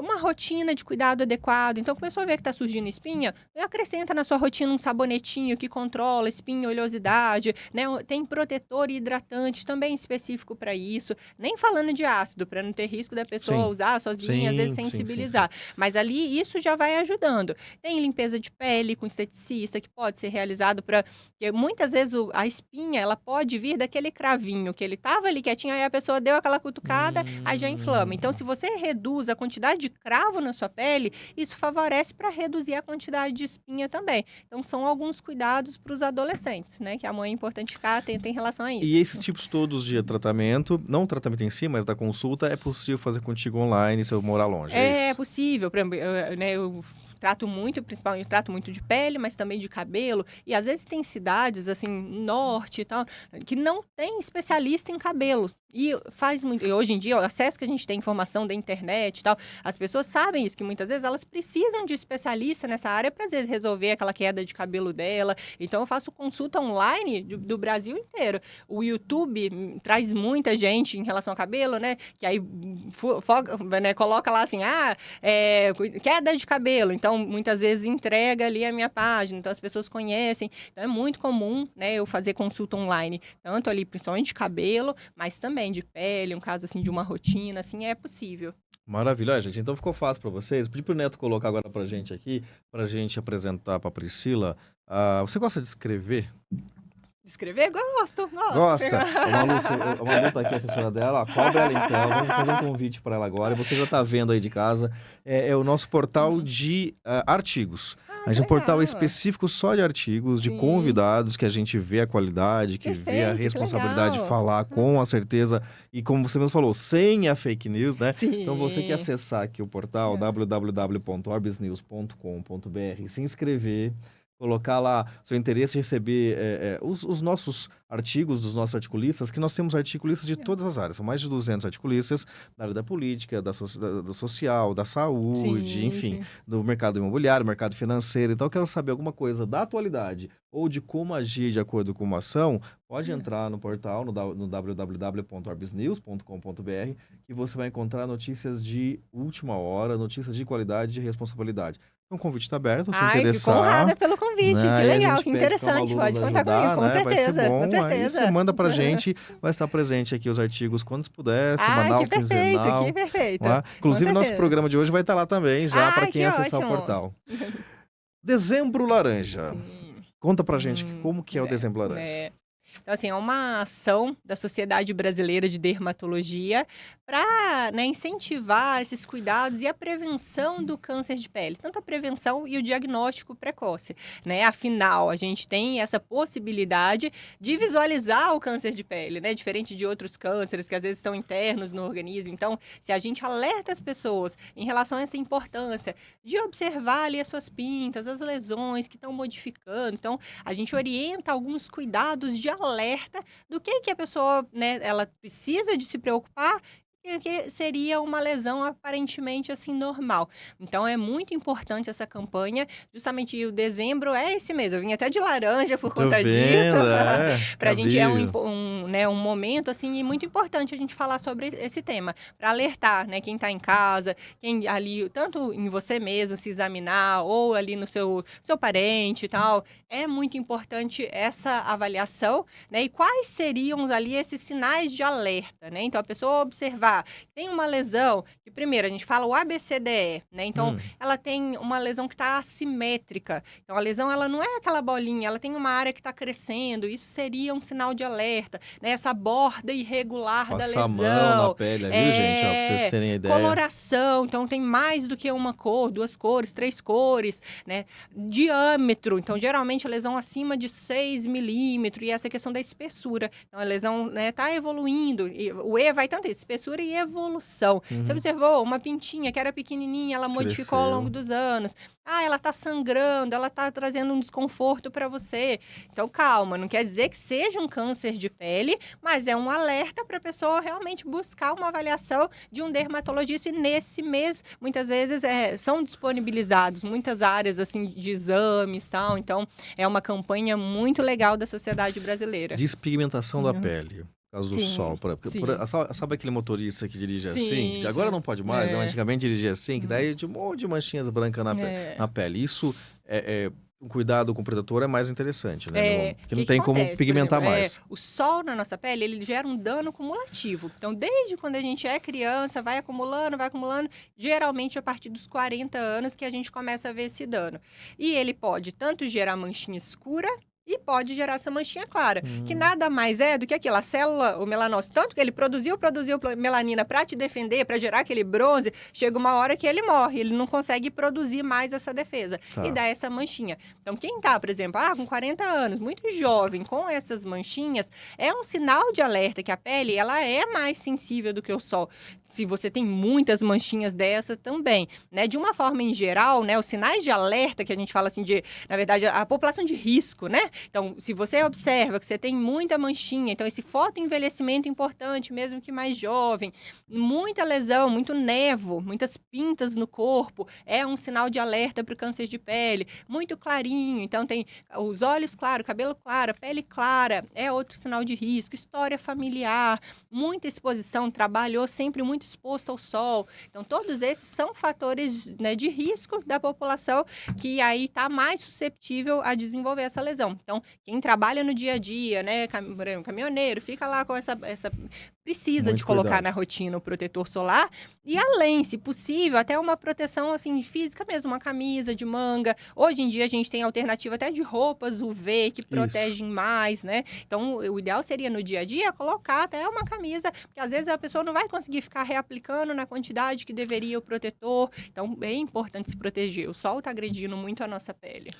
Uma rotina de cuidado adequado. Então, começou a ver que tá surgindo espinha, acrescenta na sua rotina um sabonetinho que controla espinha, oleosidade, né? Tem protetor e hidratante também específico para isso. Nem falando de ácido, para não ter risco da pessoa Sim. usar sozinha, às vezes Sim, sim, sim, sensibilizar. Mas ali, isso já vai ajudando. Tem limpeza de pele com esteticista, que pode ser realizado para... Porque muitas vezes a espinha, ela pode vir daquele cravinho que ele tava ali quietinho, aí a pessoa deu aquela cutucada, aí já inflama. Então, se você reduz a quantidade de cravo na sua pele, isso favorece para reduzir a quantidade de espinha também. Então, são alguns cuidados para os adolescentes, né? Que a mãe é importante ficar atenta em relação a isso. E esses tipos todos de tratamento, não o tratamento em si, mas da consulta, é possível fazer contigo online se eu morar longe? É isso? possível, por exemplo, eu trato muito, principalmente, eu trato muito de pele, mas também de cabelo. E às vezes tem cidades, assim, norte e tal, que não tem especialista em cabelo. E faz muito. E hoje em dia, o acesso que a gente tem à informação da internet e tal, as pessoas sabem isso, que muitas vezes elas precisam de especialista nessa área para, às vezes, resolver aquela queda de cabelo dela. Então, eu faço consulta online do Brasil inteiro. O YouTube traz muita gente em relação ao cabelo, né? Que aí né, coloca lá assim, queda de cabelo. Então, muitas vezes entrega ali a minha página. Então, as pessoas conhecem. Então, é muito comum, né, eu fazer consulta online. Tanto ali, principalmente de cabelo, mas também de pele, um caso assim de uma rotina, assim, é possível. Maravilha, gente. Então ficou fácil para vocês. Pedi pro Neto colocar agora pra gente aqui, pra gente apresentar pra Priscila. Você gosta de escrever? Escrever? Gosto. Gosta? A Malu tá aqui, a assessora dela. Cobra ela então. Vamos fazer um convite para ela agora. Você já tá vendo aí de casa. É o nosso portal de artigos. A gente é um portal específico só de artigos, de convidados, que a gente vê a qualidade, que vê a responsabilidade de falar com a certeza. E como você mesmo falou, sem a fake news, né? Sim. Então você que acessar aqui o portal www.orbisnews.com.br, se inscrever, colocar lá seu interesse em receber os nossos artigos dos nossos articulistas, que nós temos articulistas de todas as áreas. São mais de 200 articulistas da área da política, da social, da saúde, enfim, do mercado imobiliário, mercado financeiro. Então, eu quero saber alguma coisa da atualidade ou de como agir de acordo com uma ação, pode entrar no portal, no www.orbisnews.com.br, que você vai encontrar notícias de última hora, notícias de qualidade e de responsabilidade. Então, o convite está aberto, se interessar. Fico honrada pelo convite, né? Que legal, que interessante, pode contar comigo, com certeza, vai ser bom. com certeza. Aí você manda pra gente, vai estar presente aqui os artigos quando puder, semanal, quinzenal. Que perfeito. Inclusive, nosso programa de hoje vai estar lá também, já para quem acessar o portal. Dezembro Laranja. Sim. Conta pra gente como que é o Dezembro Laranja. Então, assim, é uma ação da Sociedade Brasileira de Dermatologia para, né, incentivar esses cuidados e a prevenção do câncer de pele. Tanto a prevenção e o diagnóstico precoce, né? Afinal, a gente tem essa possibilidade de visualizar o câncer de pele, né? Diferente de outros cânceres que às vezes estão internos no organismo. Então, se a gente alerta as pessoas em relação a essa importância de observar ali as suas pintas, as lesões que estão modificando. Então, a gente orienta alguns cuidados de alerta do que a pessoa, né, ela precisa de se preocupar, que seria uma lesão aparentemente assim normal. Então é muito importante essa campanha, justamente o dezembro é esse mês. Eu vim até de laranja por conta disso. Pra gente é um momento assim muito importante a gente falar sobre esse tema, para alertar, né, quem tá em casa, quem ali, tanto em você mesmo se examinar ou ali no seu parente e tal. É muito importante essa avaliação, né? E quais seriam ali esses sinais de alerta, né? Então a pessoa observar tem uma lesão, que primeiro a gente fala o ABCDE, né? Então, ela tem uma lesão que está assimétrica. Então, a lesão, ela não é aquela bolinha, ela tem uma área que está crescendo, isso seria um sinal de alerta. né, essa borda irregular da Passa a mão na lesão. pele, viu, gente? Ó, pra vocês terem ideia. Coloração, então tem mais do que uma cor, 2 cores, 3 cores, né? Diâmetro, então geralmente a lesão acima de 6 milímetros, e essa questão da espessura. Então a lesão, né, tá evoluindo, e o E vai tanto isso, espessura e evolução. Você observou uma pintinha que era pequenininha, ela modificou ao longo dos anos. Ah, ela tá sangrando, ela tá trazendo um desconforto para você. Então calma, não quer dizer que seja um câncer de pele, mas é um alerta para a pessoa realmente buscar uma avaliação de um dermatologista, e nesse mês, muitas vezes, são disponibilizados muitas áreas, assim, de exames e tal. Então, é uma campanha muito legal da sociedade brasileira. Despigmentação da pele. Por causa do Sim, sol. sim. Sabe aquele motorista que dirige assim? Sim, Que agora já. não pode mais, né? É. Antigamente dirigia assim, que daí tinha um monte de manchinhas brancas na pele. Isso um cuidado com o protetor é mais interessante, né? Porque não tem como acontece? Por pigmentar exemplo, mais. o sol na nossa pele, ele gera um dano cumulativo. Então, desde quando a gente é criança, vai acumulando, geralmente a partir dos 40 anos que a gente começa a ver esse dano. E ele pode tanto gerar manchinha escura e pode gerar essa manchinha clara, que nada mais é do que aquilo, a célula, o melanócito, tanto que ele produziu melanina para te defender, para gerar aquele bronze, chega uma hora que ele morre, ele não consegue produzir mais essa defesa, e dá essa manchinha. Então, quem tá, por exemplo, com 40 anos, muito jovem, com essas manchinhas, é um sinal de alerta que a pele, ela é mais sensível do que o sol. Se você tem muitas manchinhas dessas também, né? De uma forma em geral, né, os sinais de alerta que a gente fala assim na verdade, a população de risco, né? Então, se você observa que você tem muita manchinha, então esse fotoenvelhecimento é importante, mesmo que mais jovem, muita lesão, muito nevo, muitas pintas no corpo, é um sinal de alerta para o câncer de pele. Muito clarinho, então tem os olhos claros, cabelo claro, pele clara, é outro sinal de risco. História familiar, muita exposição, trabalhou sempre muito exposto ao sol. Então, todos esses são fatores, né, de risco da população que aí está mais susceptível a desenvolver essa lesão. Então, quem trabalha no dia a dia, né, caminhoneiro, fica lá com essa precisa Muito de colocar cuidado. na rotina o protetor solar e além, se possível, até uma proteção assim física mesmo, uma camisa de manga. Hoje em dia a gente tem alternativa até de roupas UV que protegem mais, né? Então, o ideal seria no dia a dia colocar até uma camisa, porque às vezes a pessoa não vai conseguir ficar reaplicando na quantidade que deveria o protetor. Então, é importante se proteger. O sol está agredindo muito a nossa pele.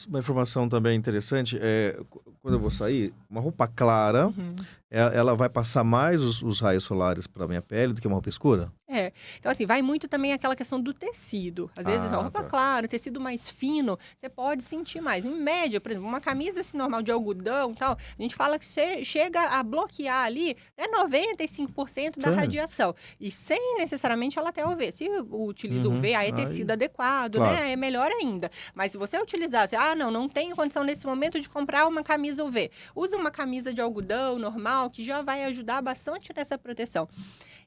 Uma informação também interessante quando eu vou sair, uma roupa clara, Uhum. ela vai passar mais os raios solares para minha pele do que uma roupa escura? Então assim, vai muito também aquela questão do tecido. Às vezes, uma roupa Tá. clara, tecido mais fino, você pode sentir mais. Em média, por exemplo, uma camisa assim, normal de algodão e tal, a gente fala que chega a bloquear ali 95% da Sério? radiação. E sem necessariamente ela ter UV. Se utiliza Uhum. UV, aí é Aí, tecido adequado, claro. né? É melhor ainda. Mas se você utilizar, não tenho condição nesse momento de comprar uma camisa UV. Usa uma camisa de algodão normal, que já vai ajudar bastante nessa proteção.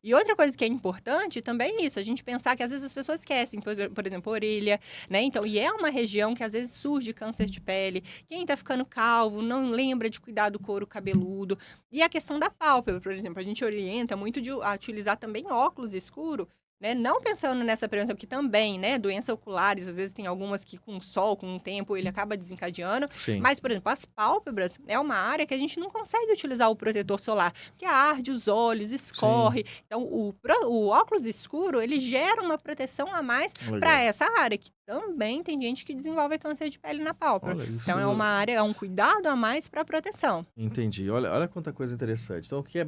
E outra coisa que é importante também é isso, a gente pensar que às vezes as pessoas esquecem, por exemplo, orelha, né? Então, e é uma região que às vezes surge câncer de pele. Quem tá ficando calvo não lembra de cuidar do couro cabeludo. E a questão da pálpebra, por exemplo, a gente orienta muito a utilizar também óculos escuro, né? Não pensando nessa prevenção, que também, né? Doenças oculares, às vezes tem algumas que com o sol, com o tempo, ele acaba desencadeando. Sim. Mas, por exemplo, as pálpebras é uma área que a gente não consegue utilizar o protetor solar, porque arde os olhos, escorre. Então, o óculos escuro, ele gera uma proteção a mais para essa área, que também tem gente que desenvolve câncer de pele na pálpebra. Olha, isso... Então, é uma área, é um cuidado a mais para proteção. Entendi. Olha quanta coisa interessante. Então, quer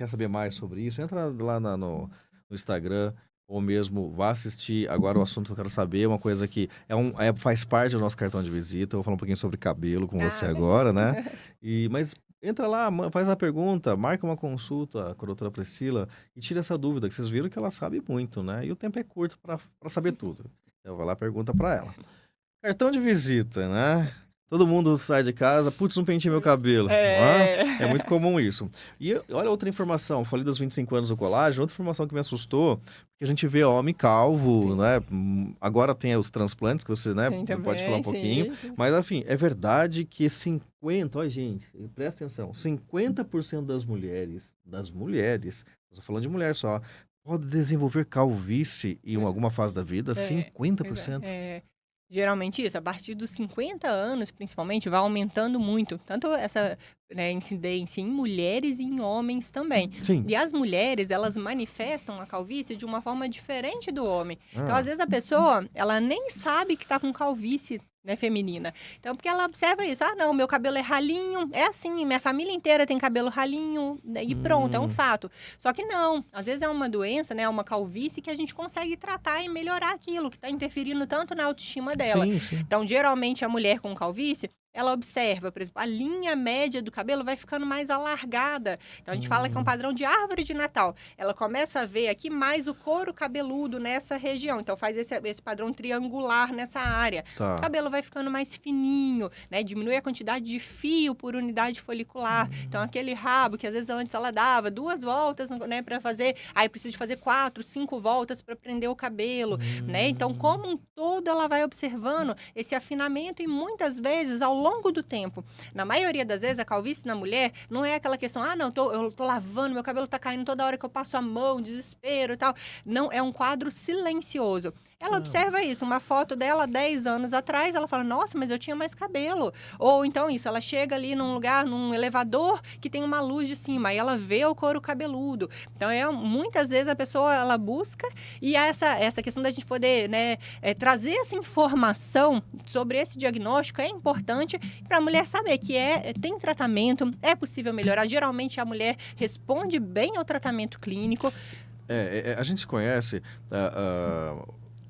saber mais sobre isso? Entra lá no Instagram, ou mesmo vá assistir. Agora o assunto que eu quero saber é uma coisa que faz parte do nosso cartão de visita. Eu vou falar um pouquinho sobre cabelo com você agora, né? Mas entra lá, faz a pergunta, marca uma consulta com a doutora Priscila e tira essa dúvida, que vocês viram que ela sabe muito, né? E o tempo é curto para saber tudo. Então, vai lá e pergunta para ela. Cartão de visita, né? Todo mundo sai de casa, putz, não pentei meu cabelo. É muito comum isso. E olha outra informação, falei dos 25 anos do colágeno, outra informação que me assustou, porque a gente vê homem calvo, né? Agora tem os transplantes, que você, né, pode falar um pouquinho. Mas, enfim, é verdade que 50, olha gente, presta atenção, 50% das mulheres, estou falando de mulher só, pode desenvolver calvície em alguma fase da vida, 50%. Geralmente isso, a partir dos 50 anos, principalmente, vai aumentando muito, tanto essa, né, incidência em mulheres e em homens também. Sim. E as mulheres, elas manifestam a calvície de uma forma diferente do homem. Então, Ah, às vezes, a pessoa, ela nem sabe que tá com calvície, né, feminina. Então, porque ela observa isso. Ah, não, meu cabelo é ralinho. É assim, minha família inteira tem cabelo ralinho. Né, e pronto, é um hum, fato. Só que não. Às vezes é uma doença, né, uma calvície que a gente consegue tratar e melhorar aquilo que está interferindo tanto na autoestima dela. sim, sim. Então, geralmente, a mulher com calvície, ela observa, por exemplo, a linha média do cabelo vai ficando mais alargada. Então, a gente fala que é um Hum, padrão de árvore de Natal. Ela começa a ver aqui mais o couro cabeludo nessa região. Então, faz esse padrão triangular nessa área. O tá. cabelo vai ficando mais fininho, né? Diminui a quantidade de fio por unidade folicular. Então, aquele rabo que às vezes antes ela dava 2 voltas, né, para fazer, aí precisa de fazer 4, 5 voltas para prender o cabelo, né? Então, Hum, como um todo, ela vai observando esse afinamento e muitas vezes ao longo do tempo. Na maioria das vezes, a calvície na mulher não é aquela questão, ah, não, eu tô lavando, meu cabelo tá caindo toda hora que eu passo a mão, desespero e tal. Não, é um quadro silencioso. Ela ah, observa isso, uma foto dela 10 anos atrás, ela fala, nossa, mas eu tinha mais cabelo. Ou então isso, ela chega ali num lugar, num elevador que tem uma luz de cima, aí ela vê o couro cabeludo. Então, muitas vezes a pessoa, ela busca e essa questão da gente poder, né, trazer essa informação sobre esse diagnóstico é importante para a mulher saber que tem tratamento, é possível melhorar. Geralmente a mulher responde bem ao tratamento clínico. a gente conhece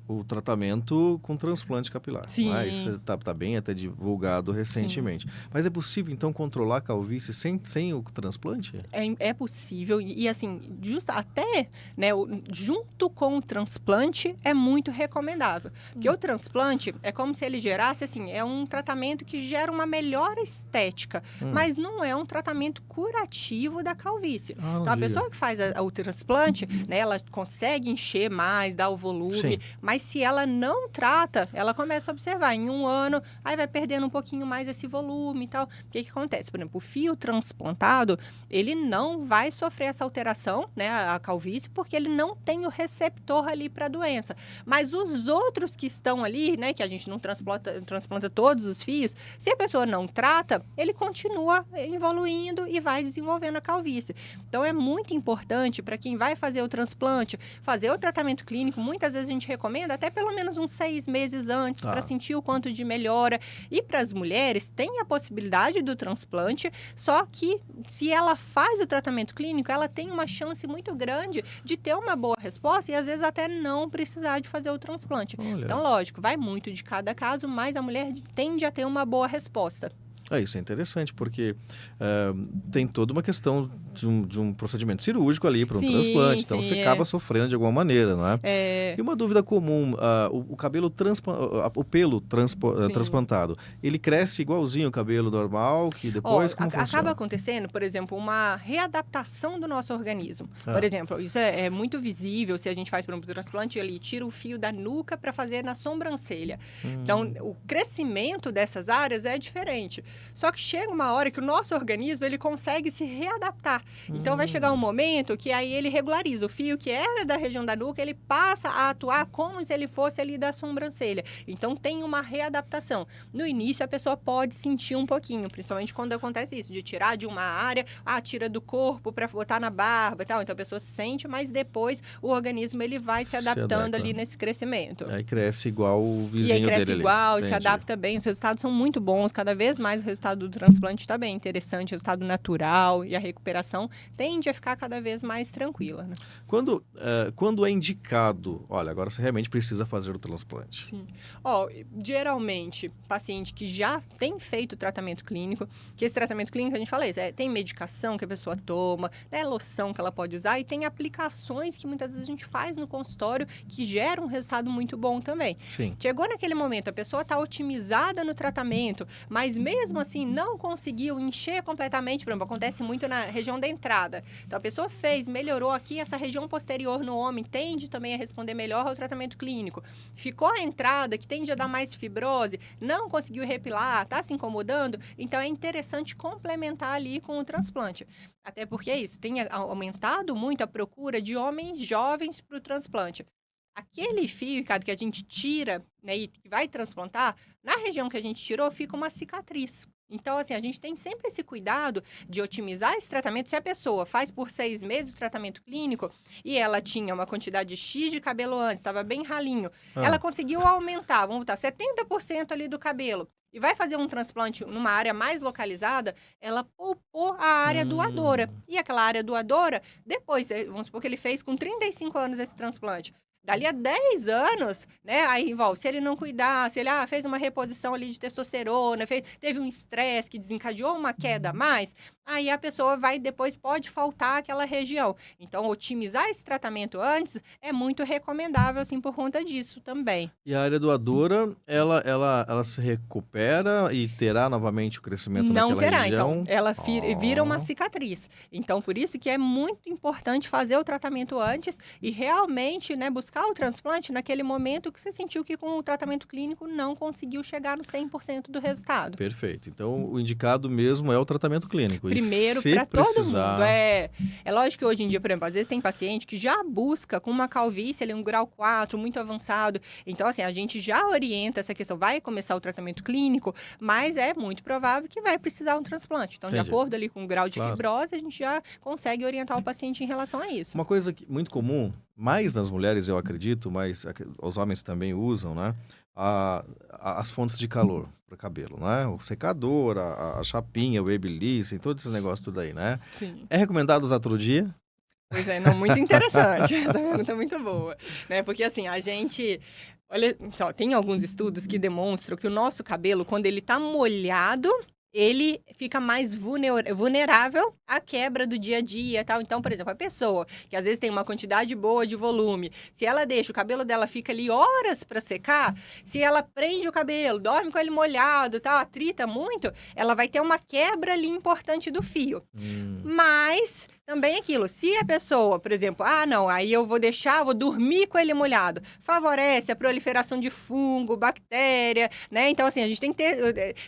o tratamento com transplante capilar, não é? Sim, Isso tá bem até divulgado sim. recentemente. Mas é possível, então, controlar a calvície sem o transplante? É possível e assim, até, né, junto com o transplante é muito recomendável. Porque o transplante é como se ele gerasse, assim, é um tratamento que gera uma melhora estética, Hum. mas não é um tratamento curativo da calvície. Ah, não Então, a diga. pessoa que faz o transplante, né, ela consegue encher mais, dar o volume, Sim. mas se ela não trata, ela começa a observar, em 1 ano, aí vai perdendo um pouquinho mais esse volume e tal. O que acontece? Por exemplo, o fio transplantado, ele não vai sofrer essa alteração, né, a calvície, porque ele não tem o receptor ali para a doença. Mas os outros que estão ali, né, que a gente não transplanta todos os fios, se a pessoa não trata, ele continua evoluindo e vai desenvolvendo a calvície. Então, é muito importante para quem vai fazer o transplante, fazer o tratamento clínico. Muitas vezes a gente recomenda até pelo menos uns 6 meses antes para Tá. sentir o quanto de melhora. E para as mulheres, tem a possibilidade do transplante, só que se ela faz o tratamento clínico, ela tem uma chance muito grande de ter uma boa resposta e às vezes até não precisar de fazer o transplante. Olha. Então, lógico, vai muito de cada caso, mas a mulher tende a ter uma boa resposta. Isso é interessante, porque tem toda uma questão de um procedimento cirúrgico ali para um Sim, transplante, então sim, você acaba sofrendo de alguma maneira, não é? é, E uma dúvida comum, o cabelo o pelo sim. transplantado, ele cresce igualzinho o cabelo normal, que Ó, depois, como acaba funciona? acontecendo, por exemplo, uma readaptação do nosso organismo. Por Ah, exemplo, isso é muito visível se a gente faz, por exemplo, transplante ali, tira o fio da nuca para fazer na sobrancelha. Então, hum, o crescimento dessas áreas é diferente. Só que chega uma hora que o nosso organismo ele consegue se readaptar. Então, vai chegar um hum, momento que aí ele regulariza. O fio que era da região da nuca, ele passa a atuar como se ele fosse ali da sobrancelha. Então, tem uma readaptação. No início, a pessoa pode sentir um pouquinho, principalmente quando acontece isso, de tirar de uma área, tira do corpo para botar na barba e tal. Então, a pessoa sente, mas depois o organismo ele vai se se adaptando adequa. ali nesse crescimento. Aí cresce igual o E aí vizinho cresce dele ali, igual e se entendi. adapta bem. Os resultados são muito bons. Cada vez mais o resultado do transplante está bem interessante, resultado natural e a recuperação tende a ficar cada vez mais tranquila, né? Quando é indicado, olha, agora você realmente precisa fazer o transplante. Sim. Ó, geralmente, paciente que já tem feito tratamento clínico, que esse tratamento clínico, a gente fala isso, tem medicação que a pessoa toma, né, loção que ela pode usar e tem aplicações que muitas vezes a gente faz no consultório que geram um resultado muito bom também. Sim. Chegou naquele momento, a pessoa está otimizada no tratamento, mas mesmo assim não conseguiu encher completamente, por exemplo, acontece muito na região da entrada. Então, a pessoa melhorou aqui, essa região posterior no homem tende também a responder melhor ao tratamento clínico. Ficou a entrada, que tende a dar mais fibrose, não conseguiu repilar, está se incomodando, então é interessante complementar ali com o transplante. Até porque é isso, tem aumentado muito a procura de homens jovens para o transplante. aquele fio, Ricardo, que a gente tira, né, e que vai transplantar, na região que a gente tirou fica uma cicatriz. Então, assim, a gente tem sempre esse cuidado de otimizar esse tratamento. Se a pessoa faz por 6 meses o tratamento clínico e ela tinha uma quantidade X de cabelo antes, estava bem ralinho, ela Ah, conseguiu aumentar, vamos botar 70% ali do cabelo, e vai fazer um transplante numa área mais localizada, ela poupou a área doadora. hum, E aquela área doadora, depois, vamos supor que ele fez com 35 anos esse transplante. Dali a 10 anos, né? Aí envolve, se ele não cuidar, se ele fez uma reposição ali de testosterona, teve um estresse que desencadeou uma queda a mais, aí a pessoa vai depois, pode faltar aquela região. Então, otimizar esse tratamento antes é muito recomendável, assim, por conta disso também. e a área doadora, ela se recupera e terá novamente o crescimento Não naquela terá, então, região? ela vira uma Ó, cicatriz. Então, por isso que é muito importante fazer o tratamento antes e realmente, né, buscar o transplante naquele momento que você sentiu que com o tratamento clínico não conseguiu chegar no 100% do resultado. perfeito. Então, o indicado mesmo é o tratamento clínico. E Primeiro, se para todo mundo. precisar, É lógico que hoje em dia, por exemplo, às vezes tem paciente que já busca com uma calvície ali, um grau 4 muito avançado. Então, assim, a gente já orienta essa questão. Vai começar o tratamento clínico, mas é muito provável que vai precisar um transplante. Então, de entendi, acordo ali com o grau de claro. fibrose, a gente já consegue orientar o paciente em relação a isso. Uma coisa muito comum, mais nas mulheres eu acredito, mas os homens também usam, né? As fontes de calor para o cabelo, né? O secador, a chapinha, o babyliss, todos esses negócios tudo aí, né? Sim. É recomendado usar todo dia? Pois é, não, muito interessante. Essa pergunta é muito boa, né? Porque assim, a gente, olha, só, tem alguns estudos que demonstram que o nosso cabelo, quando ele tá molhado, ele fica mais vulnerável à quebra do dia a dia e tal. Então, por exemplo, a pessoa que às vezes tem uma quantidade boa de volume, se ela deixa, o cabelo dela fica ali horas para secar, se ela prende o cabelo, dorme com ele molhado, tal, atrita muito, ela vai ter uma quebra ali importante do fio. Hum, Mas também aquilo, se a pessoa, por exemplo, não, aí eu vou deixar, vou dormir com ele molhado, favorece a proliferação de fungo, bactéria, né? Então, assim, a gente tem que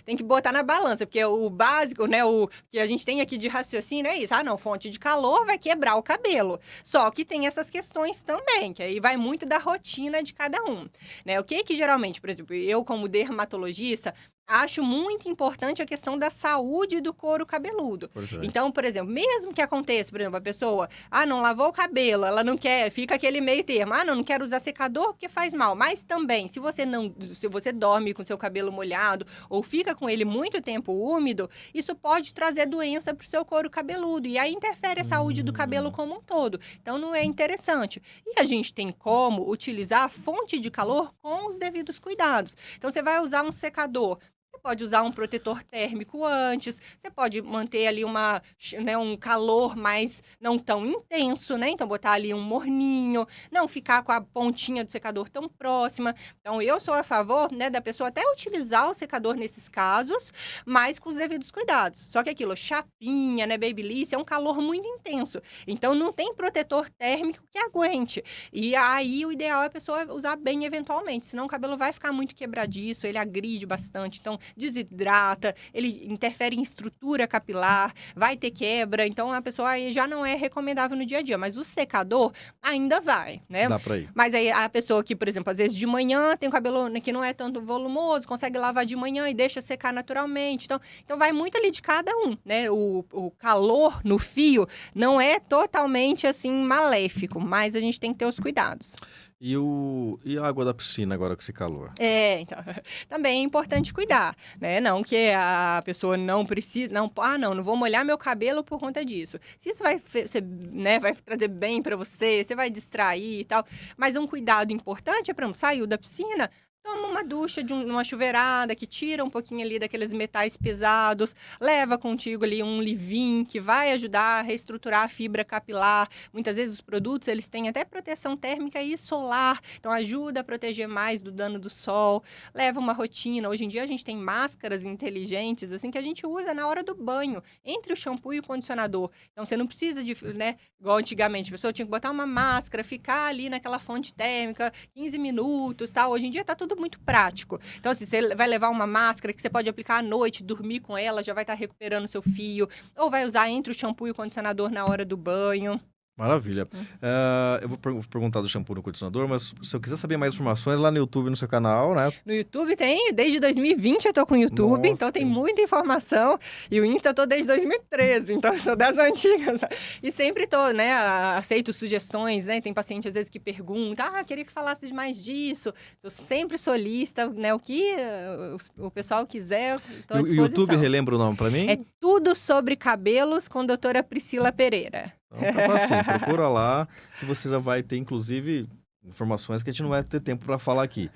tem que botar na balança, porque o básico, né, o que a gente tem aqui de raciocínio é isso. Não, fonte de calor vai quebrar o cabelo. Só que tem essas questões também, que aí vai muito da rotina de cada um, né? O que geralmente, por exemplo, eu como dermatologista, acho muito importante a questão da saúde do couro cabeludo. importante. Então, por exemplo, mesmo que aconteça, por exemplo, a pessoa, não lavou o cabelo, ela não quer, fica aquele meio termo, não quero usar secador porque faz mal. Mas também, se você dorme com seu cabelo molhado ou fica com ele muito tempo úmido, isso pode trazer doença para o seu couro cabeludo e aí interfere a saúde do cabelo Hum, como um todo. Então, não é interessante. E a gente tem como utilizar a fonte de calor com os devidos cuidados. Então, você vai usar um secador. Você pode usar um protetor térmico antes, você pode manter ali um calor mais não tão intenso, né? Então, botar ali um morninho, não ficar com a pontinha do secador tão próxima. Então, eu sou a favor, né, da pessoa até utilizar o secador nesses casos, mas com os devidos cuidados. Só que aquilo, chapinha, né, babyliss, é um calor muito intenso. Então, não tem protetor térmico que aguente. E aí, o ideal é a pessoa usar bem eventualmente, senão o cabelo vai ficar muito quebradiço, ele agride bastante. Então, desidrata, ele interfere em estrutura capilar, vai ter quebra, então a pessoa aí já não é recomendável no dia a dia, mas o secador ainda vai, né? dá pra ir. Mas aí a pessoa que, por exemplo, às vezes de manhã tem um cabelo que não é tanto volumoso, consegue lavar de manhã e deixa secar naturalmente, então vai muito ali de cada um, né? O calor no fio não é totalmente assim maléfico, mas a gente tem que ter os cuidados. E a água da piscina agora com esse calor? Então, também é importante cuidar, né? Não que a pessoa não precisa, não vou molhar meu cabelo por conta disso. Se isso né, vai trazer bem para você, você vai distrair e tal, mas um cuidado importante é, por exemplo, saiu da piscina, toma uma ducha uma chuveirada que tira um pouquinho ali daqueles metais pesados, leva contigo ali um leave-in que vai ajudar a reestruturar a fibra capilar. Muitas vezes os produtos, eles têm até proteção térmica e solar, então ajuda a proteger mais do dano do sol. Leva uma rotina. Hoje em dia a gente tem máscaras inteligentes, assim, que a gente usa na hora do banho, entre o shampoo e o condicionador. Então você não precisa de, né, igual antigamente, a pessoa tinha que botar uma máscara, ficar ali naquela fonte térmica 15 minutos, tal. Hoje em dia tá tudo muito prático. Então, assim, você vai levar uma máscara que você pode aplicar à noite, dormir com ela, já vai estar recuperando seu fio. Ou vai usar entre o shampoo e o condicionador na hora do banho. Maravilha. Hum. Eu vou perguntar do shampoo no condicionador, mas se eu quiser saber mais informações, lá no YouTube, no seu canal, né? No YouTube tem, desde 2020 eu tô com o YouTube, Nossa, então tem muita informação. E o Insta eu tô desde 2013, então eu sou das antigas. E sempre tô, né, aceito sugestões, né? Tem paciente às vezes que pergunta, queria que falasse de mais disso. Eu sempre solista, né, o que o pessoal quiser, eu tô à E o disposição. YouTube relembra o nome pra mim? É tudo sobre cabelos com a doutora Priscila Pereira. Então tá facinho, procura lá, que você já vai ter, inclusive, informações que a gente não vai ter tempo pra falar aqui.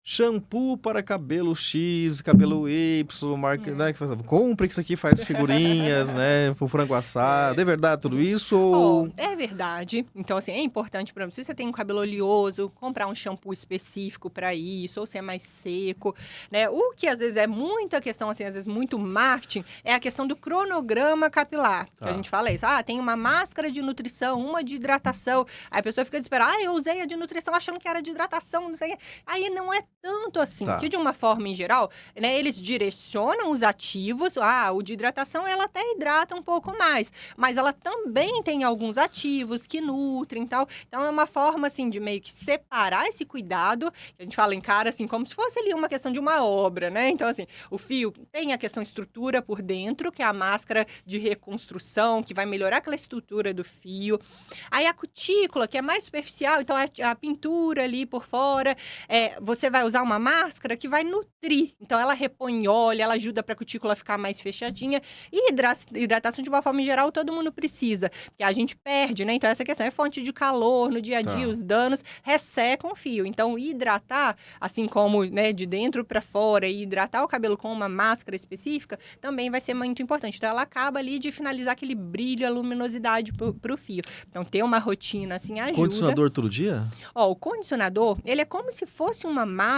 Shampoo para cabelo X, cabelo Y, marca, né? Compre que isso aqui faz figurinhas, né? O frango assado. É verdade tudo isso? Ou... É verdade. Então, assim, é importante para você. Se você tem um cabelo oleoso, comprar um shampoo específico para isso, ou se é mais seco, né? O que às vezes é muita questão, assim, às vezes muito marketing, é a questão do cronograma capilar. Que a gente fala isso. Tem uma máscara de nutrição, uma de hidratação. Aí a pessoa fica desesperada. Eu usei a de nutrição achando que era de hidratação, não sei o quê. Aí não é tanto assim, que de uma forma em geral, né, eles direcionam os ativos, o de hidratação ela até hidrata um pouco mais, mas ela também tem alguns ativos que nutrem e tal, então é uma forma assim de meio que separar esse cuidado, que a gente fala em cara assim, como se fosse ali uma questão de uma obra, né, então assim, o fio tem a questão estrutura por dentro, que é a máscara de reconstrução, que vai melhorar aquela estrutura do fio, aí a cutícula, que é mais superficial, então a pintura ali por fora, você vai usar uma máscara que vai nutrir. Então, ela repõe óleo, ela ajuda para a cutícula ficar mais fechadinha. E hidratação, de uma forma geral, todo mundo precisa. Porque a gente perde, né? Então, essa questão é fonte de calor no dia a dia, os danos ressecam o fio. Então, hidratar, assim como, né, de dentro para fora, e hidratar o cabelo com uma máscara específica, também vai ser muito importante. Então, ela acaba ali de finalizar aquele brilho, a luminosidade para o fio. Então, ter uma rotina, assim, ajuda. Condicionador todo dia? O condicionador, ele é como se fosse uma máscara,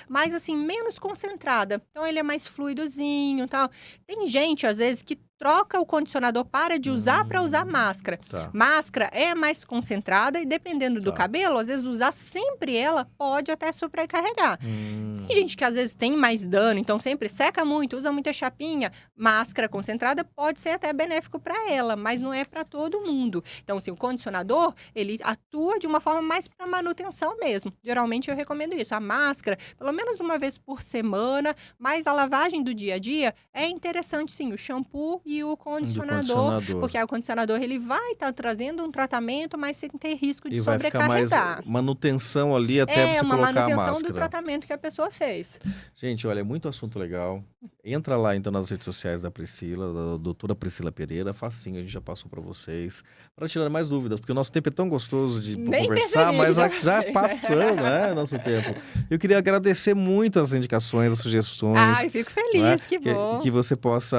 mas assim, menos concentrada. Então, ele é mais fluidozinho e tal. Tem gente, às vezes, que troca o condicionador, para de usar para usar máscara. Máscara é mais concentrada e dependendo do cabelo, às vezes usar sempre ela pode até sobrecarregar. Tem gente que às vezes tem mais dano, então sempre seca muito, usa muita chapinha. Máscara concentrada pode ser até benéfico para ela, mas não é para todo mundo. Então, assim, o condicionador, ele atua de uma forma mais para manutenção mesmo. Geralmente eu recomendo isso. A máscara, pelo menos uma vez por semana, mas a lavagem do dia a dia é interessante sim, o shampoo e o condicionador, porque o condicionador ele vai estar trazendo um tratamento, mas sem ter risco de sobrecarregar. Vai ficar mais manutenção ali até você colocar a máscara. É uma manutenção do tratamento que a pessoa fez. Gente, olha, é muito assunto legal. Entra lá então nas redes sociais da Priscila, da doutora Priscila Pereira, facinho, a gente já passou para vocês, para tirar mais dúvidas, porque o nosso tempo é tão gostoso de conversar, mas já passou, né, nosso tempo. Eu queria agradecer muito as indicações, as sugestões. Eu fico feliz, que bom. Que você possa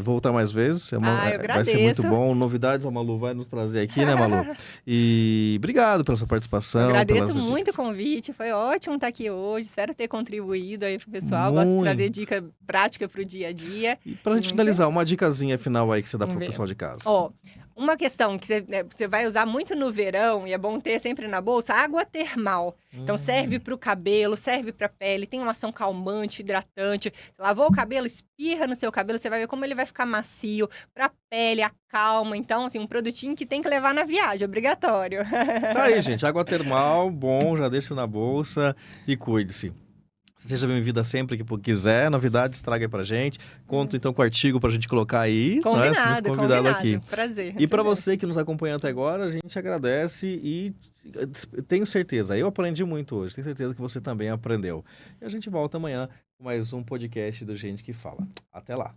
voltar mais vezes. Eu agradeço. Vai ser muito bom. Novidades a Malu vai nos trazer aqui, né, Malu? E obrigado pela sua participação. Eu agradeço muito o convite, foi ótimo estar aqui hoje, espero ter contribuído aí pro pessoal, gosto de trazer dica prática pro dia a dia. E pra gente finalizar, uma dicasinha final aí que você dá pro pessoal de casa. Uma questão que você vai usar muito no verão, e é bom ter sempre na bolsa, água termal. Então, serve para o cabelo, serve para a pele, tem uma ação calmante, hidratante. Lavou o cabelo, espirra no seu cabelo, você vai ver como ele vai ficar macio. Para a pele, acalma. Então, assim, um produtinho que tem que levar na viagem, obrigatório. Tá aí, gente, água termal, bom, já deixa na bolsa e cuide-se. Seja bem-vinda sempre que quiser. Novidades, traga pra gente. Conto então com o artigo pra gente colocar aí. Combinado, muito convidado aqui. Prazer. E pra você que nos acompanha até agora, a gente agradece e tenho certeza, eu aprendi muito hoje. Tenho certeza que você também aprendeu. E a gente volta amanhã com mais um podcast do Gente que Fala. Até lá.